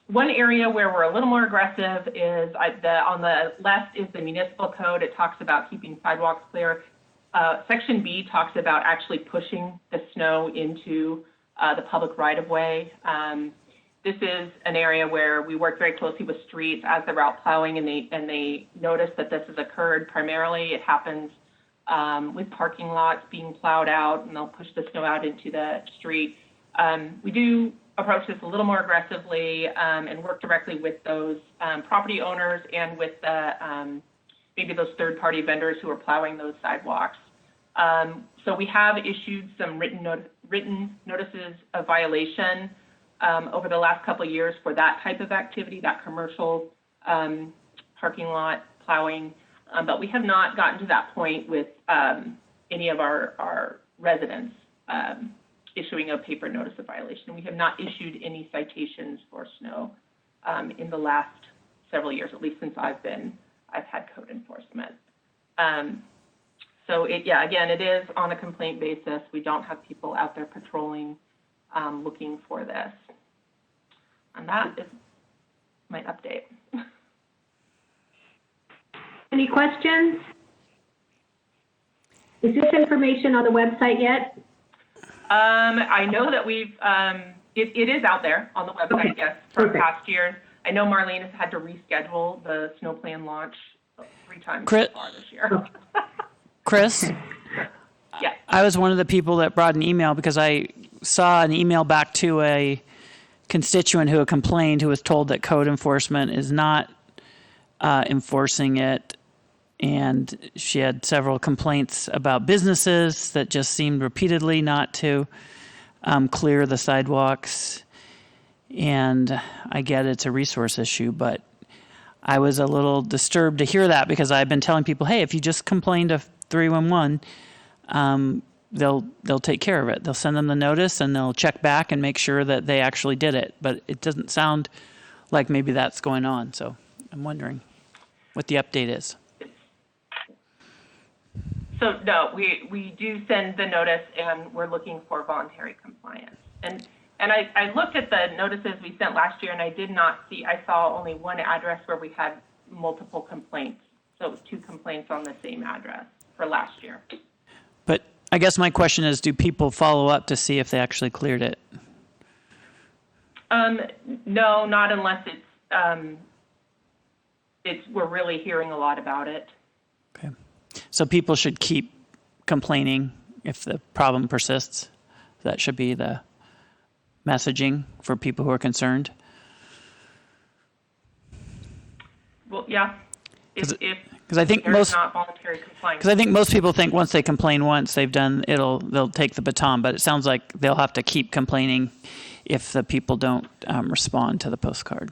One area where we're a little more aggressive is on the left is the municipal code. It talks about keeping sidewalks clear. Section B talks about actually pushing the snow into the public right-of-way. This is an area where we work very closely with streets as they're out plowing, and they notice that this has occurred. Primarily, it happens with parking lots being plowed out, and they'll push the snow out into the street. We do approach this a little more aggressively and work directly with those property owners and with the maybe those third-party vendors who are plowing those sidewalks. So we have issued some written notices of violation over the last couple of years for that type of activity, that commercial parking lot plowing, but we have not gotten to that point with any of our residents issuing a paper notice of violation. We have not issued any citations for snow in the last several years, at least since I've had code enforcement. So again, it is on a complaint basis. We don't have people out there patrolling, looking for this. And that is my update. Any questions? Is this information on the website yet? I know that we've, it is out there on the website, Okay. yes, for Perfect. past years. I know Marlene has had to reschedule the snow plan launch 3 times Chris- so far this year. Chris, Yeah. I was one of the people that brought an email because I saw an email back to a constituent who had complained, who was told that code enforcement is not enforcing it. And she had several complaints about businesses that just seemed repeatedly not to clear the sidewalks. And I get it's a resource issue, but I was a little disturbed to hear that because I've been telling people, hey, if you just complain to 311, they'll take care of it. They'll send them the notice and they'll check back and make sure that they actually did it. But it doesn't sound like maybe that's going on. So I'm wondering what the update is. So no, we do send the notice and we're looking for voluntary compliance. And I looked at the notices we sent last year and I saw only one address where we had multiple complaints. So it was 2 complaints on the same address for last year. But I guess my question is, do people follow up to see if they actually cleared it? No, not unless we're really hearing a lot about it. Okay. So people should keep complaining if the problem persists. That should be the messaging for people who are concerned. Well, yeah. If I think there's most not voluntary compliance. because I think most people think once they complain once, they'll take the baton. But it sounds like they'll have to keep complaining if the people don't respond to the postcard.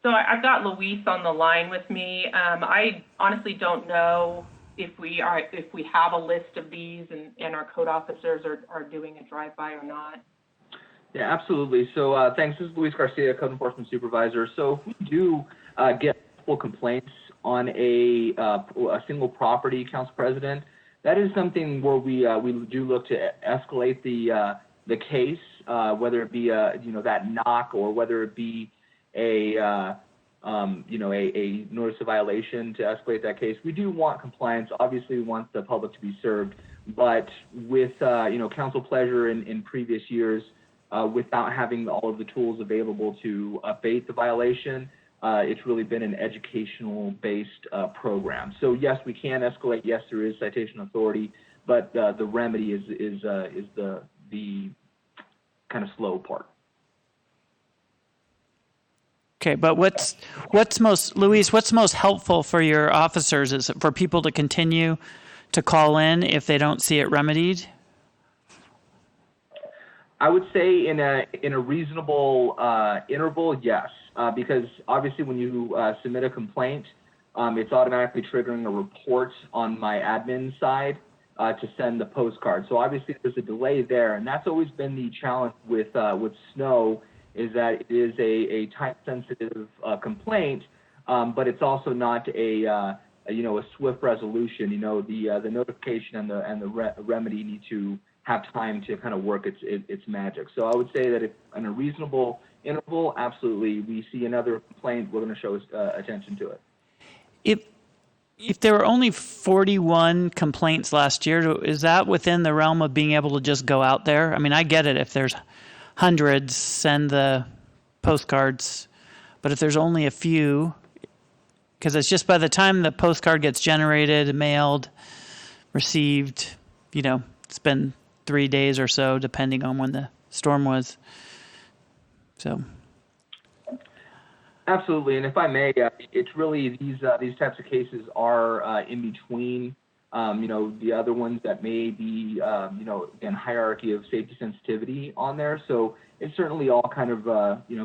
So I've got Luis on the line with me. I honestly don't know if we have a list of these and our code officers are doing a drive-by or not. Yeah, absolutely. So thanks. This is Luis Garcia, Code Enforcement Supervisor. So if we do get multiple complaints on a single property, Council President, that is something where we do look to escalate the case, whether it be that knock or whether it be a notice of violation to escalate that case. We do want compliance. Obviously, we want the public to be served, but with council pleasure in previous years, without having all of the tools available to abate the violation, it's really been an educational-based program. So yes, we can escalate. Yes, there is citation authority, but the remedy is the kind of slow part. Okay, but what's most helpful for your officers is for people to continue to call in if they don't see it remedied? I would say in a reasonable interval, yes, because obviously when you submit a complaint, it's automatically triggering a report on my admin side to send the postcard. So obviously there's a delay there, and that's always been the challenge with snow, is that it is a time-sensitive complaint, but it's also not a swift resolution. The notification and the remedy need to have time to kind of work its magic. So I would say that if in a reasonable interval, absolutely, we see another complaint, we're going to show attention to it. If there were only 41 complaints last year, is that within the realm of being able to just go out there? I mean, I get it. If there's hundreds, send the postcards. But if there's only a few, because it's just by the time the postcard gets generated, mailed, received, it's been 3 days or so, depending on when the storm was. So Absolutely, and if I may, it's really these types of cases are in between, the other ones that may be, again, hierarchy of safety sensitivity on there. So it certainly all kind of,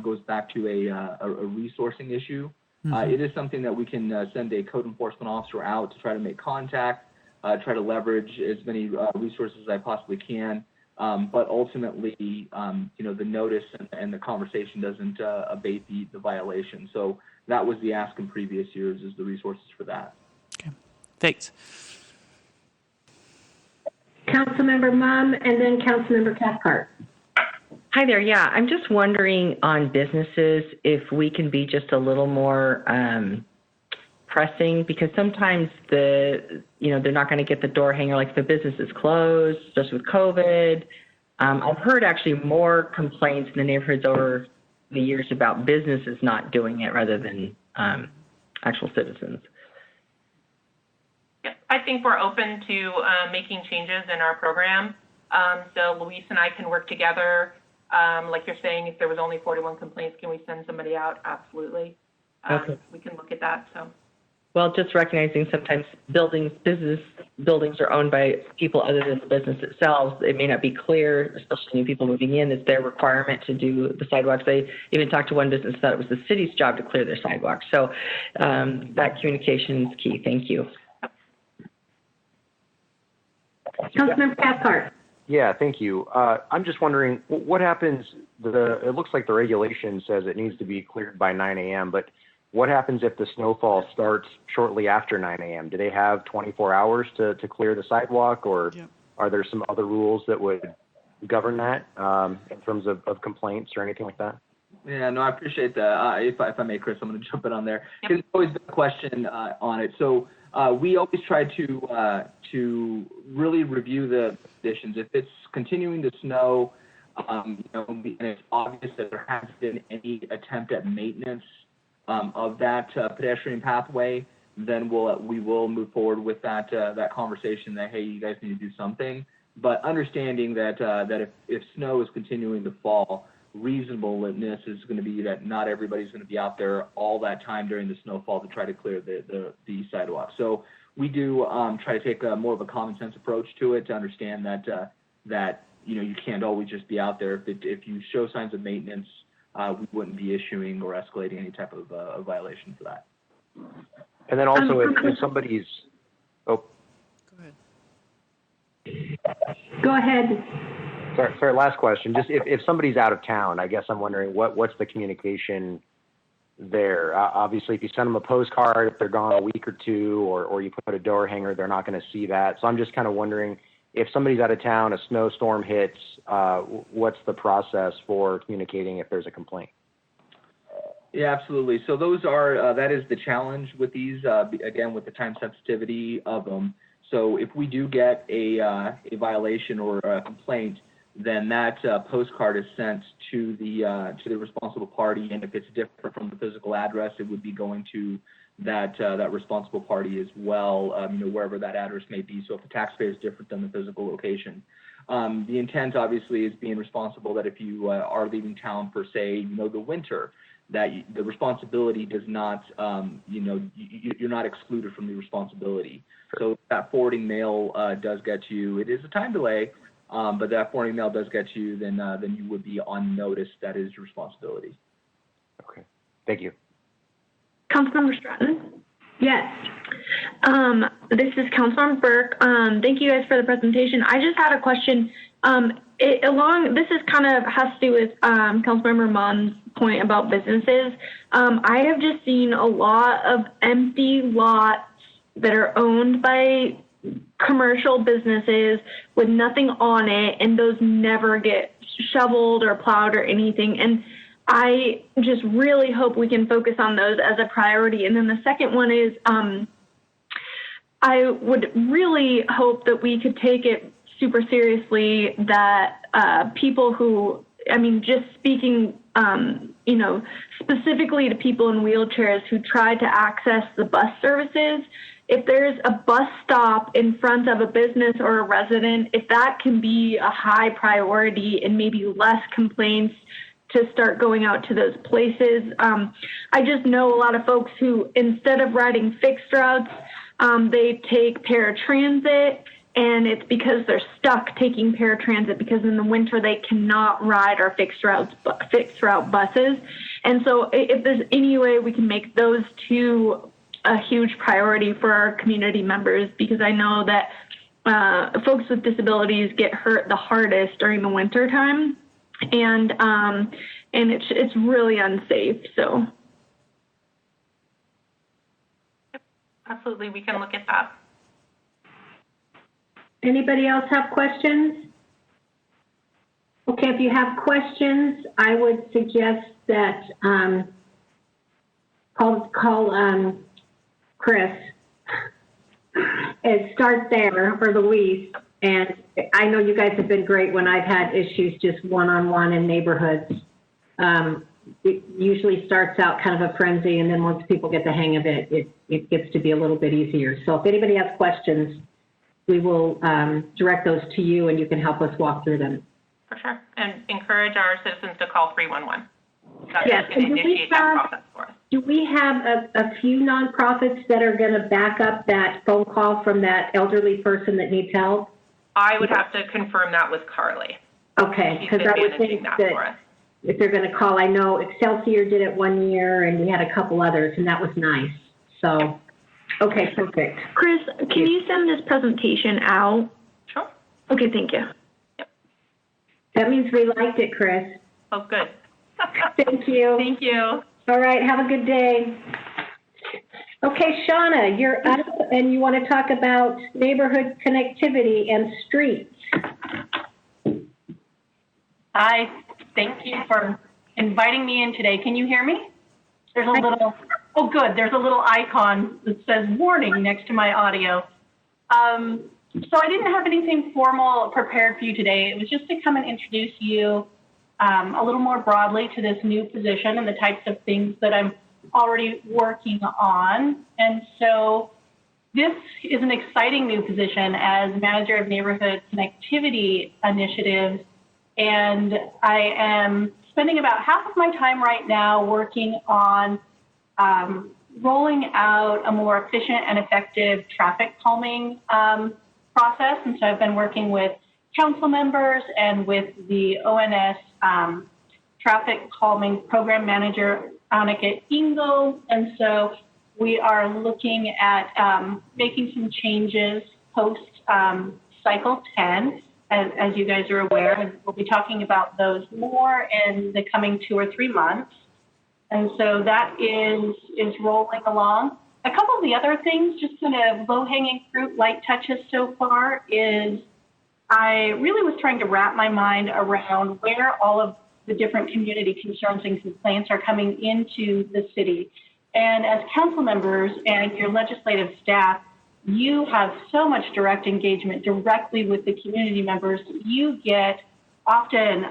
goes back to a resourcing issue. It is something that we can send a code enforcement officer out to try to make contact, try to leverage as many resources as I possibly can. But ultimately, the notice and the conversation doesn't abate the violation. So that was the ask in previous years, is the resources for that. Okay, thanks. Councilmember Mum, and then Councilmember Cathcart. Hi there. Yeah, I'm just wondering on businesses if we can be just a little more pressing, because sometimes they're not going to get the door hanger, like the business is closed just with COVID. I've heard actually more complaints in the neighborhoods over the years about businesses not doing it rather than actual citizens. Yep. I think we're open to making changes in our program. So Luis and I can work together. Like you're saying, if there was only 41 complaints, can we send somebody out? Absolutely. Okay. We can look at that. So. Well, just recognizing sometimes business buildings are owned by people other than the business itself. It may not be clear, especially new people moving in, it's their requirement to do the sidewalks. They even talked to one business that it was the city's job to clear their sidewalks. So that communication is key. Thank you. Councilmember Cathcart. Yeah, thank you. I'm just wondering what happens. It looks like the regulation says it needs to be cleared by 9 a.m., but what happens if the snowfall starts shortly after 9 a.m.? Do they have 24 hours to clear the sidewalk, or are there some other rules that would govern that in terms of complaints or anything like that? Yeah, no, I appreciate that. If I may, Chris, I'm going to jump in on there. There's always been a question on it. So we always try to really review the conditions. If it's continuing to snow, and it's obvious that there hasn't been any attempt at maintenance of that pedestrian pathway, then we will move forward with that conversation that, hey, you guys need to do something. But understanding that if snow is continuing to fall, reasonableness is going to be that not everybody's going to be out there all that time during the snowfall to try to clear the sidewalk. So we do try to take more of a common sense approach to it, to understand that you can't always just be out there. If you show signs of maintenance, we wouldn't be issuing or escalating any type of violation for that. And then also, if somebody's, Go ahead. Sorry, last question. Just if somebody's out of town, I guess I'm wondering what's the communication there? Obviously, if you send them a postcard, if they're gone a week or two, or you put a door hanger, they're not going to see that. So I'm just kind of wondering, if somebody's out of town, a snowstorm hits, what's the process for communicating if there's a complaint? Yeah, absolutely. So those are that is the challenge with these, again, with the time sensitivity of them. So if we do get a violation or a complaint, then that postcard is sent to the responsible party, and if it's different from the physical address, it would be going to that responsible party as well, wherever that address may be. So if the taxpayer is different than the physical location. The intent, obviously, is being responsible that if you are leaving town for, say, the winter, that the responsibility does not, you're not excluded from the responsibility. So that forwarding mail does get you. It is a time delay, but that forwarding mail does get you. Then you would be on notice. That is your responsibility. Okay. Thank you. Councilmember Stratton? Yes. This is Councilmember Burke. Thank you guys for the presentation. I just had a question. This is kind of has to do with Councilmember Munn's point about businesses. I have just seen a lot of empty lots that are owned by commercial businesses with nothing on it, and those never get shoveled or plowed or anything. And I just really hope we can focus on those as a priority. And then the second one is I would really hope that we could take it super seriously that people who, just speaking, specifically to people in wheelchairs who try to access the bus services, if there's a bus stop in front of a business or a resident, if that can be a high priority and maybe less complaints to start going out to those places. I just know a lot of folks who, instead of riding fixed routes, they take paratransit, and it's because they're stuck taking paratransit because in the winter they cannot ride our fixed route buses. And so if there's any way we can make those two a huge priority for our community members, because I know that folks with disabilities get hurt the hardest during the winter time, and it's really unsafe. So Absolutely, we can look at that. Anybody else have questions? Okay, if you have questions, I would suggest that call Chris and start there, or Louise. And I know you guys have been great when I've had issues just one-on-one in neighborhoods. It usually starts out kind of a frenzy, and then once people get the hang of it, it gets to be a little bit easier. So if anybody has questions, we will direct those to you, and you can help us walk through them. For sure. And encourage our citizens to call 311. Yes. Can initiate that process for us. Do we have a few nonprofits that are going to back up that phone call from that elderly person that needs help? I would have to confirm that with Carly. Okay, She's because been I would managing think that that for us. if they're going to call, I know Excelsior did it one year, and we had a couple others, and that was nice. So, okay, perfect. Chris, can you send this presentation out? Sure. Okay, thank you. That means we liked it, Chris. Oh, good. Thank you. Thank you. All right, have a good day. Okay, Shauna, you're up, and you want to talk about neighborhood connectivity and streets. Hi, thank you for inviting me in today. Can you hear me? There's a little, oh good, there's a little icon that says warning next to my audio. So I didn't have anything formal prepared for you today. It was just to come and introduce you a little more broadly to this new position and the types of things that I'm already working on. And so this is an exciting new position as Manager of Neighborhood Connectivity Initiatives. And I am spending about half of my time right now working on rolling out a more efficient and effective traffic calming process. And so I've been working with council members and with the ONS traffic calming program manager, Annika Ingo. And so we are looking at making some changes post cycle 10. As you guys are aware, and we'll be talking about those more in the coming 2 or 3 months. And so that is rolling along. A couple of the other things, just kind of low-hanging fruit, light touches so far, is I really was trying to wrap my mind around where all of the different community concerns and complaints are coming into the city. And as council members and your legislative staff, you have so much direct engagement directly with the community members. You get often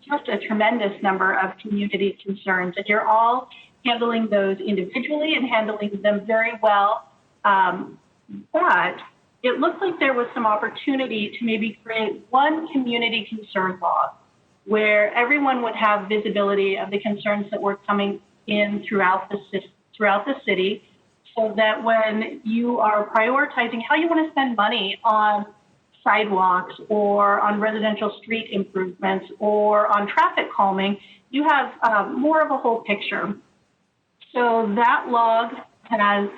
just a tremendous number of community concerns, and you're all handling those individually and handling them very well. But it looked like there was some opportunity to maybe create one community concern log where everyone would have visibility of the concerns that were coming in throughout the city, so that when you are prioritizing how you want to spend money on sidewalks or on residential street improvements or on traffic calming, you have more of a whole picture. So that log has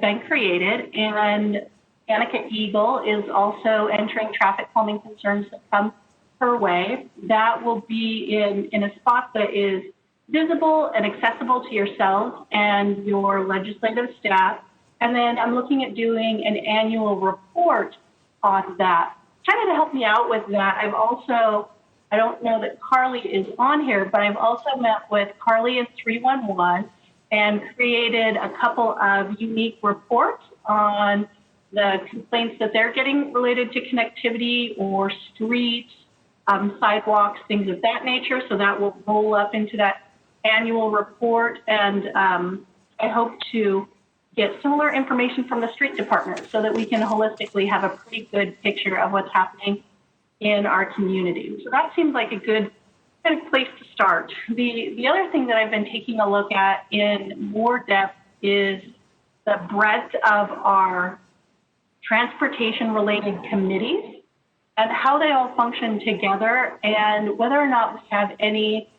been created, and Annika Eagle is also entering traffic calming concerns that come her way. That will be in a spot that is visible and accessible to yourselves and your legislative staff. And then I'm looking at doing an annual report on that. Kind of to help me out with that, I've also, I don't know that Carly is on here, but I've also met with Carly in 311 and created a couple of unique reports on the complaints that they're getting related to connectivity or streets, sidewalks, things of that nature. So that will roll up into that annual report, and I hope to get similar information from the street department so that we can holistically have a pretty good picture of what's happening in our community. So that seems like a good kind of place to start. The other thing that I've been taking a look at in more depth is the breadth of our transportation-related committees and how they all function together, and whether or not we have any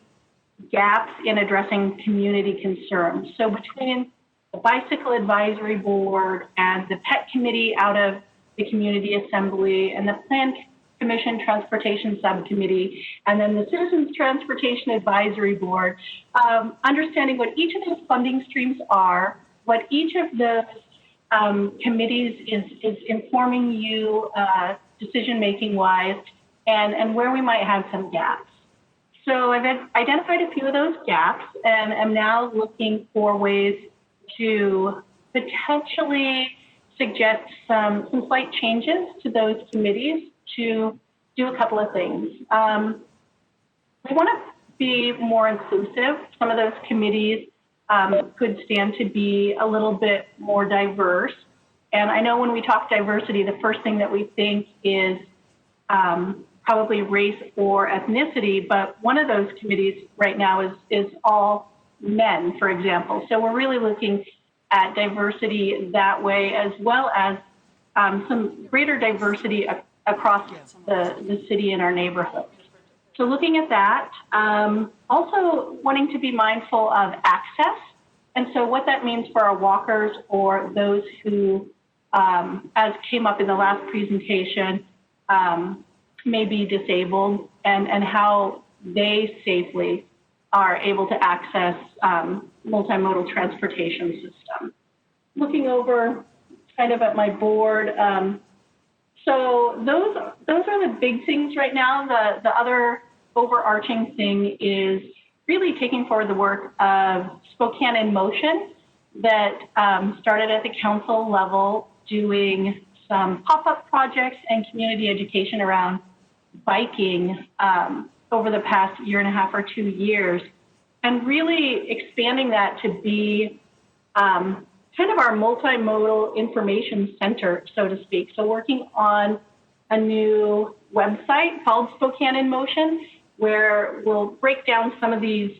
gaps in addressing community concerns. So between the Bicycle Advisory Board and the PET Committee out of the Community Assembly and the Plan Commission Transportation Subcommittee, and then the Citizens Transportation Advisory Board, understanding what each of those funding streams are, what each of the committees is informing you decision-making wise, and where we might have some gaps. So I've identified a few of those gaps and am now looking for ways to potentially suggest some slight changes to those committees to do a couple of things. We want to be more inclusive. Some of those committees could stand to be a little bit more diverse. And I know when we talk diversity, the first thing that we think is probably race or ethnicity, but one of those committees right now is all men, for example. So we're really looking at diversity that way, as well as some greater diversity across the city and our neighborhoods. So looking at that, also wanting to be mindful of access. And so what that means for our walkers or those who, as came up in the last presentation, may be disabled, and how they safely are able to access multimodal transportation system. Looking over kind of at my board, so those are the big things right now. The other overarching thing is really taking forward the work of Spokane in Motion that started at the council level, doing some pop-up projects and community education around biking over the past year and a half or 2 years, and really expanding that to be kind of our multimodal information center, so to speak. So working on a new website called Spokane in Motion, where we'll break down some of these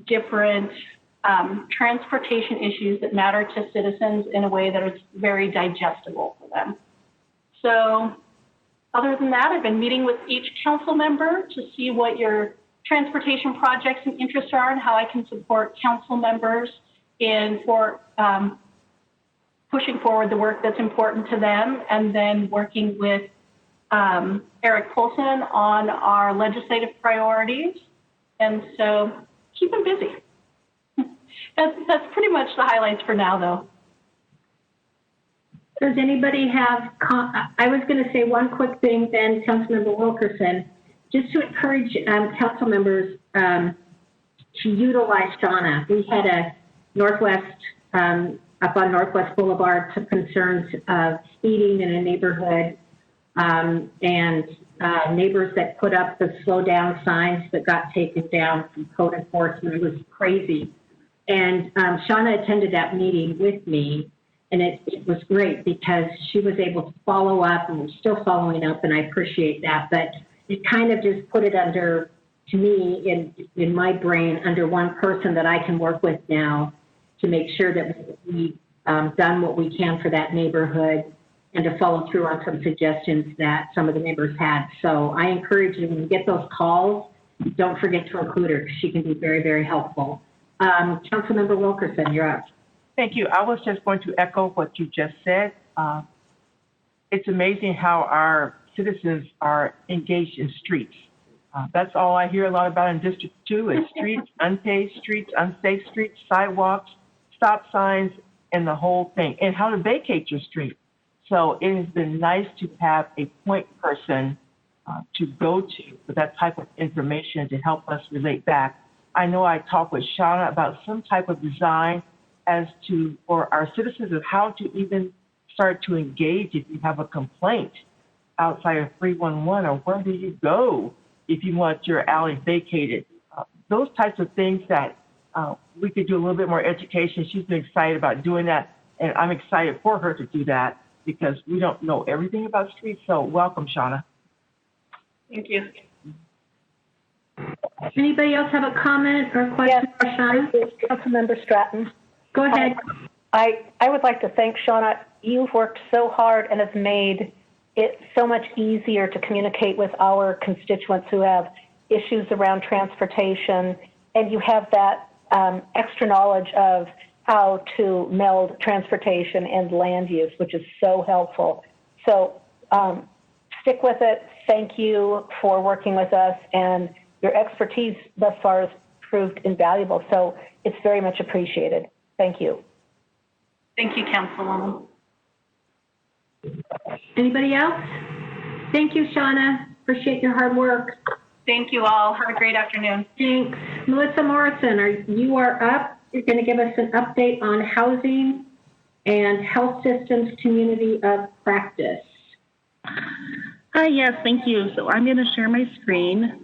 different transportation issues that matter to citizens in a way that is very digestible for them. So other than that, I've been meeting with each council member to see what your transportation projects and interests are and how I can support council members in pushing forward the work that's important to them, and then working with Eric Polson on our legislative priorities. And so keep them busy. That's pretty much the highlights for now, though. Does anybody have, I was going to say one quick thing then, Councilmember Wilkerson, just to encourage council members to utilize Shauna. We had a Northwest, up on Northwest Boulevard, some concerns of speeding in a neighborhood, and neighbors that put up the slow down signs that got taken down from code enforcement. It was crazy. And Shauna attended that meeting with me, and it was great because she was able to follow up, and we're still following up, and I appreciate that. But it kind of just put it under, to me, in my brain, under one person that I can work with now to make sure that we've done what we can for that neighborhood, and to follow through on some suggestions that some of the neighbors had. So I encourage you, when you get those calls, don't forget to include her, because she can be very, very helpful. Councilmember Wilkerson, you're up. Thank you. I was just going to echo what you just said. It's amazing how our citizens are engaged in streets. That's all I hear a lot about in District 2 is streets, unpaved streets, unsafe streets, sidewalks, stop signs, and the whole thing, and how to vacate your street. So it has been nice to have a point person to go to for that type of information to help us relate back. I know I talked with Shauna about some type of design as to, for our citizens, of how to even start to engage if you have a complaint outside of 311, or where do you go if you want your alley vacated. Those types of things that we could do a little bit more education. She's been excited about doing that, and I'm excited for her to do that because we don't know everything about streets. So welcome, Shauna. Thank you. Anybody else have a comment or question for Shauna? Councilmember Stratton. Go ahead. I would like to thank Shauna. You've worked so hard and have made it so much easier to communicate with our constituents who have issues around transportation, and you have that extra knowledge of how to meld transportation and land use, which is so helpful. So stick with it. Thank you for working with us, and your expertise thus far has proved invaluable. So it's very much appreciated. Thank you. Thank you, Councilwoman. Anybody else? Thank you, Shauna. Appreciate your hard work. Thank you all. Have a great afternoon. Thanks. Melissa Morrison, you are up. You're going to give us an update on housing and health systems community of practice. Hi, yes, thank you. So I'm going to share my screen.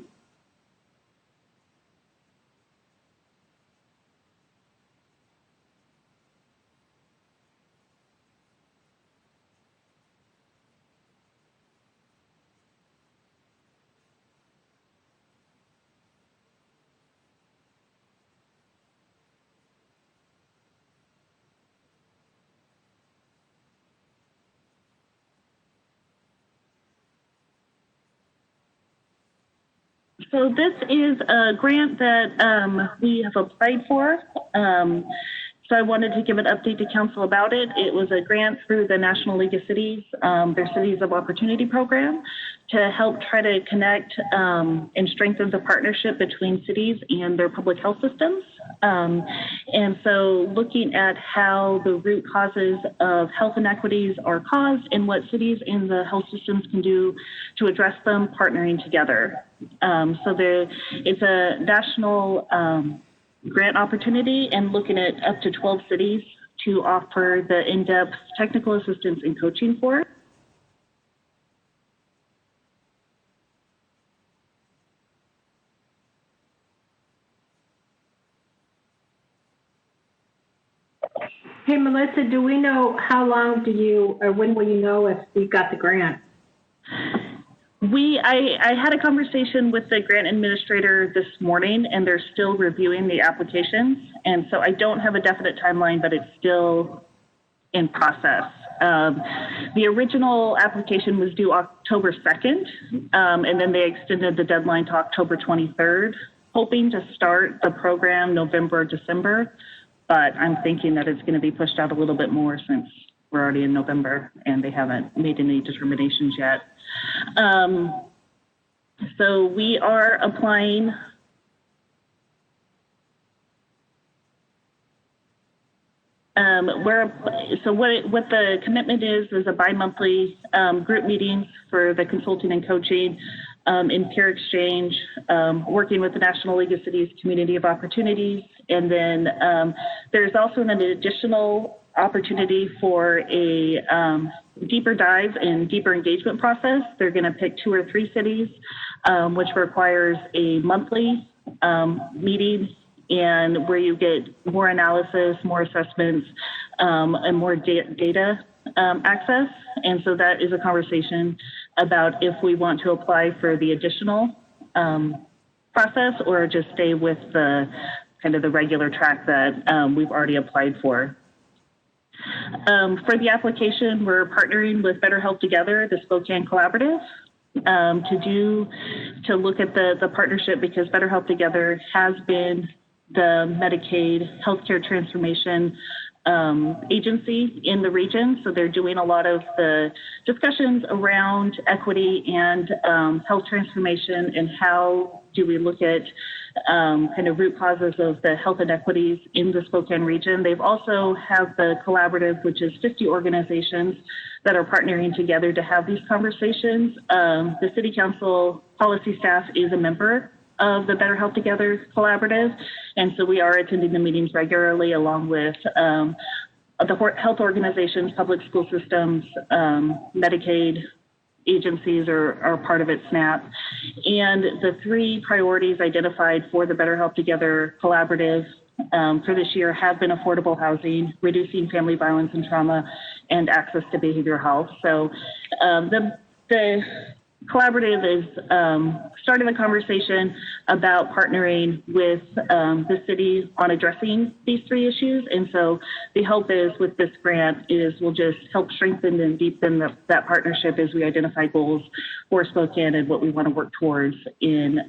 So this is a grant that we have applied for. So I wanted to give an update to council about it. It was a grant through the National League of Cities, their Cities of Opportunity program, to help try to connect and strengthen the partnership between cities and their public health systems. And so looking at how the root causes of health inequities are caused and what cities and the health systems can do to address them, partnering together. So it's a national grant opportunity and looking at up to 12 cities to offer the in-depth technical assistance and coaching for. Hey, Melissa, do we know how long or when will you know if we got the grant? I had a conversation with the grant administrator this morning, and they're still reviewing the applications. And so I don't have a definite timeline, but it's still in process. The original application was due October 2nd, and then they extended the deadline to October 23rd, hoping to start the program November, December. But I'm thinking that it's going to be pushed out a little bit more since we're already in November and they haven't made any determinations yet. So we are applying. What the commitment is a bi-monthly group meeting for the consulting and coaching in peer exchange, working with the National League of Cities Community of Opportunities. And then there's also an additional opportunity for a deeper dive and deeper engagement process. They're going to pick 2 or 3 cities, which requires a monthly meeting and where you get more analysis, more assessments, and more data access. And so that is a conversation about if we want to apply for the additional process or just stay with the kind of the regular track that we've already applied for. For the application, we're partnering with Better Health Together, the Spokane Collaborative, to look at the partnership, because Better Health Together has been the Medicaid healthcare transformation agency in the region. So they're doing a lot of the discussions around equity and health transformation, and how do we look at kind of root causes of the health inequities in the Spokane region. They've also have the collaborative, which is 50 organizations that are partnering together to have these conversations. The City Council policy staff is a member of the Better Health Together collaborative, and so we are attending the meetings regularly, along with the health organizations, public school systems, Medicaid agencies are part of it, SNAP. And the 3 priorities identified for the Better Health Together collaborative for this year have been affordable housing, reducing family violence and trauma, and access to behavioral health. So the collaborative is starting the conversation about partnering with the city on addressing these three issues. And so the hope is with this grant is we'll just help strengthen and deepen that partnership as we identify goals for Spokane and what we want to work towards in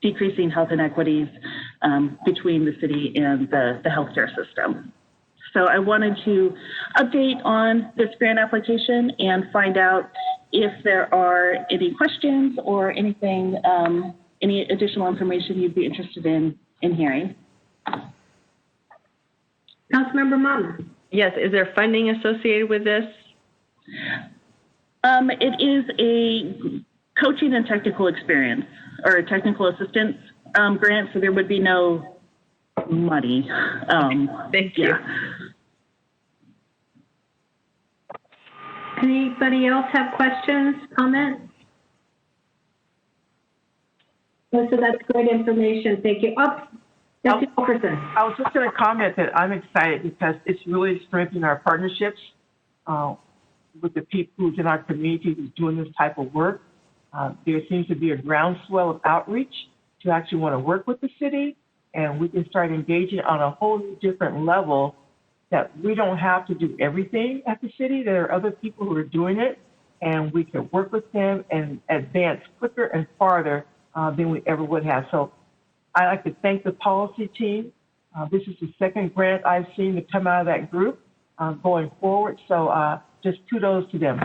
decreasing health inequities between the city and the healthcare system. So I wanted to update on this grant application and find out if there are any questions or anything, any additional information you'd be interested in hearing. Councilmember Munn. Yes, is there funding associated with this? It is a coaching and technical experience or technical assistance grant, so there would be no money. Thank you. Yeah. Anybody else have questions, comments? Melissa, that's great information. Thank you. Dr. Wilkerson. I was just going to comment that I'm excited because it's really strengthening our partnerships with the people who's in our community who's doing this type of work. There seems to be a groundswell of outreach to actually want to work with the city, and we can start engaging on a whole different level that we don't have to do everything at the city. There are other people who are doing it, and we can work with them and advance quicker and farther than we ever would have. So I'd like to thank the policy team. This is the second grant I've seen to come out of that group going forward. So just kudos to them.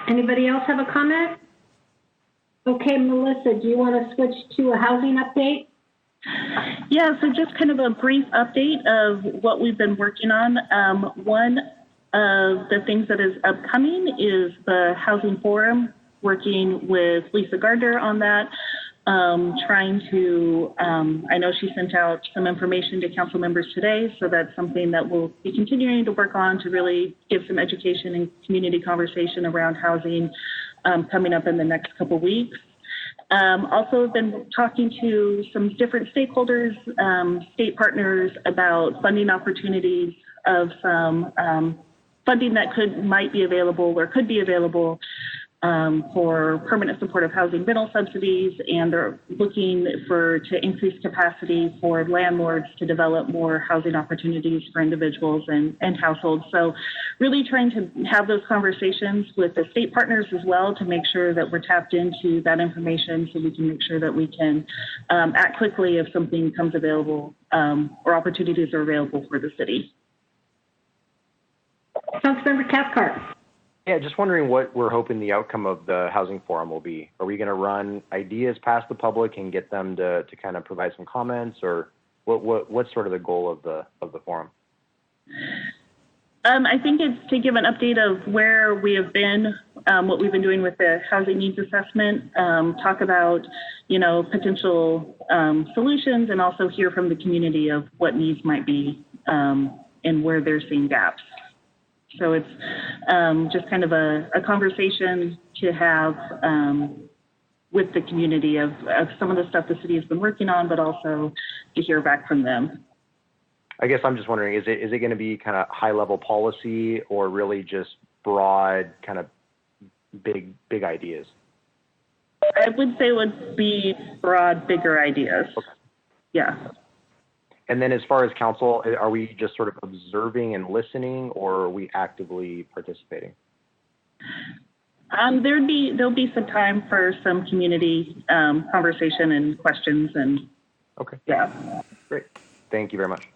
Anybody else have a comment? Okay, Melissa, do you want to switch to a housing update? Yeah, so just kind of a brief update of what we've been working on. One of the things that is upcoming is the Housing Forum, working with Lisa Gardner on that, trying to, I know she sent out some information to council members today, so that's something that we'll be continuing to work on to really give some education and community conversation around housing coming up in the next couple weeks. Also been talking to some different stakeholders, state partners about funding opportunities of some funding that might be available or could be available for permanent supportive housing rental subsidies, and they're looking to increase capacity for landlords to develop more housing opportunities for individuals and households. So really trying to have those conversations with the state partners as well to make sure that we're tapped into that information so we can make sure that we can act quickly if something comes available or opportunities are available for the city. Councilmember Cathcart. Yeah, just wondering what we're hoping the outcome of the housing forum will be. Are we going to run ideas past the public and get them to kind of provide some comments, or what's sort of the goal of the forum? I think it's to give an update of where we have been, what we've been doing with the housing needs assessment, talk about, potential solutions, and also hear from the community of what needs might be and where they're seeing gaps. So it's just kind of a conversation to have with the community of some of the stuff the city has been working on, but also to hear back from them. I guess I'm just wondering, is it going to be kind of high level policy or really just broad kind of big ideas? I would say it would be broad, bigger ideas. Okay. Yeah. And then as far as council, are we just sort of observing and listening, or are we actively participating? There'll be some time for some community conversation and questions and. Okay. Yeah. Great. Thank you very much.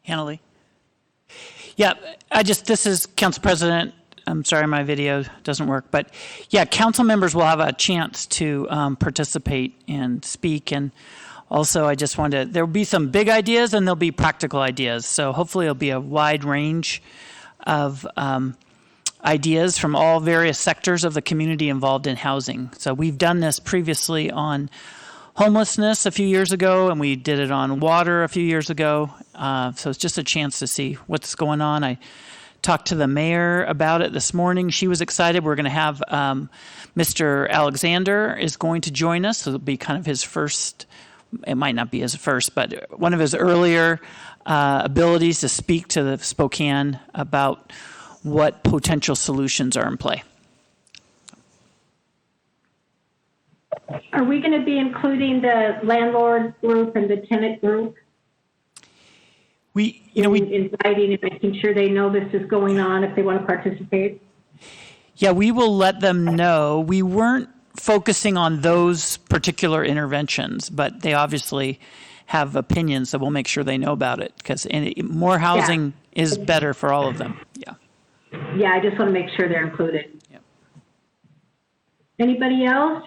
Hanley. Yeah, this is Council President. I'm sorry, my video doesn't work, but yeah, council members will have a chance to participate and speak. And also, I just wanted there will be some big ideas and there'll be practical ideas. So hopefully it'll be a wide range of ideas from all various sectors of the community involved in housing. So we've done this previously on homelessness a few years ago, and we did it on water a few years ago. So it's just a chance to see what's going on. I talked to the mayor about it this morning. She was excited. We're going to have Mr. Alexander is going to join us. So it'll be kind of his first. It might not be his first, but one of his earlier abilities to speak to the Spokane about what potential solutions are in play. Are we going to be including the landlord group and the tenant group? We inviting and making sure they know this is going on if they want to participate. Yeah, we will let them know. We weren't focusing on those particular interventions, but they obviously have opinions, so we'll make sure they know about it, because more housing is better for all of them. Yeah. Yeah, I just want to make sure they're included. Yep. Anybody else?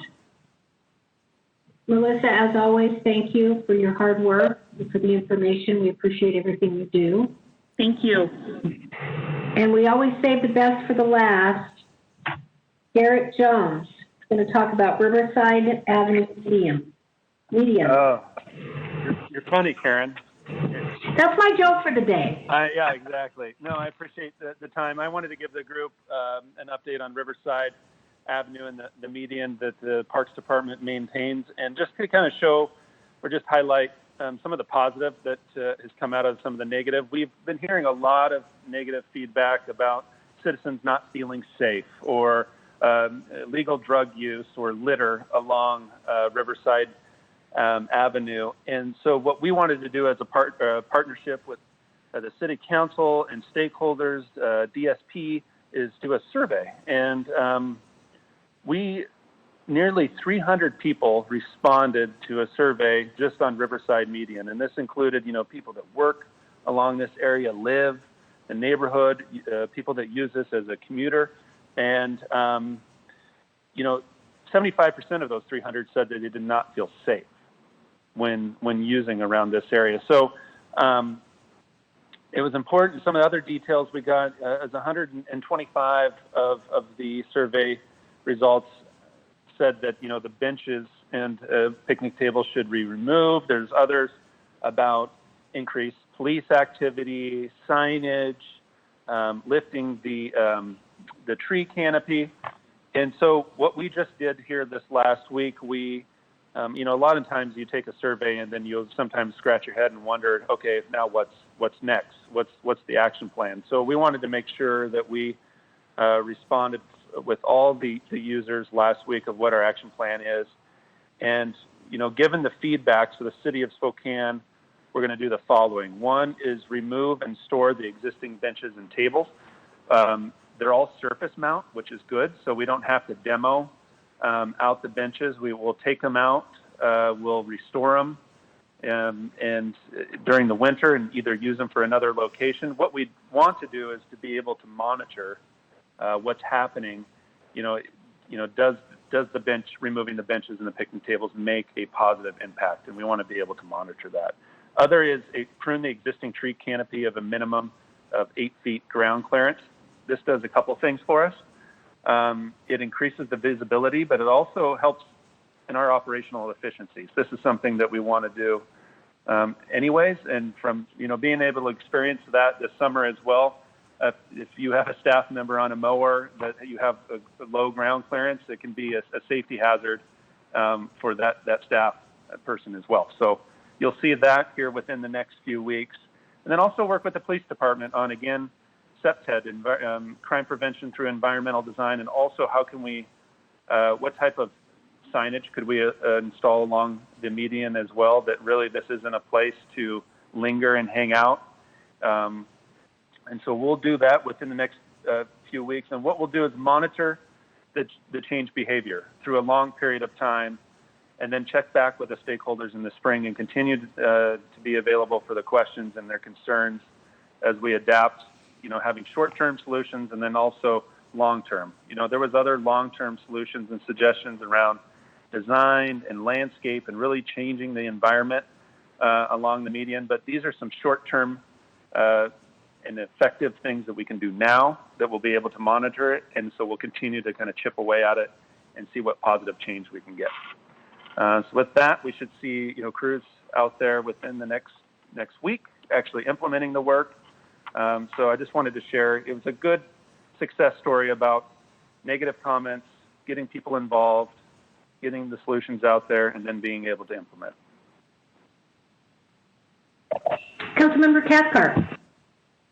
Melissa, as always, thank you for your hard work and for the information. We appreciate everything you do. Thank you. And we always save the best for the last. Garrett Jones is going to talk about Riverside Avenue Median. Oh, you're funny, Karen. That's my joke for the day. Yeah, exactly. No, I appreciate the time. I wanted to give the group an update on Riverside Avenue and the median that the Parks Department maintains, and just to kind of show or just highlight some of the positive that has come out of some of the negative. We've been hearing a lot of negative feedback about citizens not feeling safe, or illegal drug use or litter along Riverside Avenue. And so what we wanted to do as a partnership with the City Council and stakeholders, DSP, is do a survey. And nearly 300 people responded to a survey just on Riverside Median. And this included, people that work along this area, live, the neighborhood, people that use this as a commuter. And, 75% of those 300 said that they did not feel safe when using around this area. So it was important. Some of the other details we got is 125 of the survey results said that, the benches and picnic tables should be removed. There's others about increased police activity, signage, lifting the tree canopy. And so what we just did here this last week, we, a lot of times you take a survey and then you'll sometimes scratch your head and wonder, okay, now what's next? What's the action plan? So we wanted to make sure that we responded with all the users last week of what our action plan is. And, given the feedback, so the City of Spokane, we're going to do the following. One is remove and store the existing benches and tables. They're all surface mount, which is good, so we don't have to demo out the benches. We will take them out, we'll restore them, and during the winter, and either use them for another location. What we want to do is to be able to monitor what's happening. Does the removing the benches and the picnic tables make a positive impact? And we want to be able to monitor that. Other is prune the existing tree canopy of a minimum of 8 feet ground clearance. This does a couple things for us. It increases the visibility, but it also helps in our operational efficiencies. This is something that we want to do anyways, and from being able to experience that this summer as well. If you have a staff member on a mower that you have a low ground clearance, it can be a safety hazard for that staff person as well. So you'll see that here within the next few weeks. And then also work with the police department on, again, CPTED, crime prevention through environmental design, and also how can we, what type of signage could we install along the median as well, that really this isn't a place to linger and hang out. And so we'll do that within the next few weeks. And what we'll do is monitor the change behavior through a long period of time, and then check back with the stakeholders in the spring and continue to be available for the questions and their concerns as we adapt, having short-term solutions and then also long-term. There was other long-term solutions and suggestions around design and landscape and really changing the environment along the median, but these are some short-term and effective things that we can do now that we'll be able to monitor it, and so we'll continue to kind of chip away at it and see what positive change we can get. So with that, we should see crews out there within the next week actually implementing the work. So I just wanted to share, it was a good success story about negative comments, getting people involved, getting the solutions out there, and then being able to implement. Councilmember Cathcart.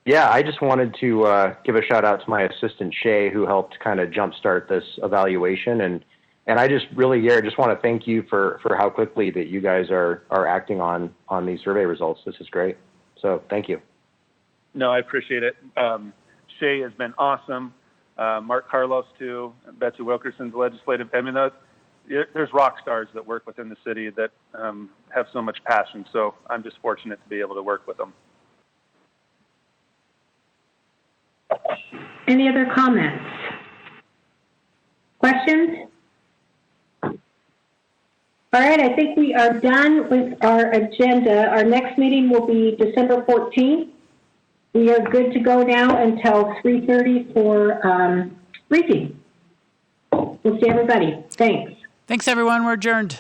Yeah, I just wanted to give a shout out to my assistant Shay, who helped kind of jumpstart this evaluation, and I just really, Garrett, just want to thank you for how quickly that you guys are acting on these survey results. This is great. So thank you. No, I appreciate it. Shay has been awesome. Mark Carlos too. Betsy Wilkerson's legislative. I mean, there's rock stars that work within the city that have so much passion. So I'm just fortunate to be able to work with them. Any other comments? Questions? All right, I think we are done with our agenda. Our next meeting will be December 14th. We are good to go now until 3:30 for briefing. We'll see everybody. Thanks. Thanks, everyone. We're adjourned.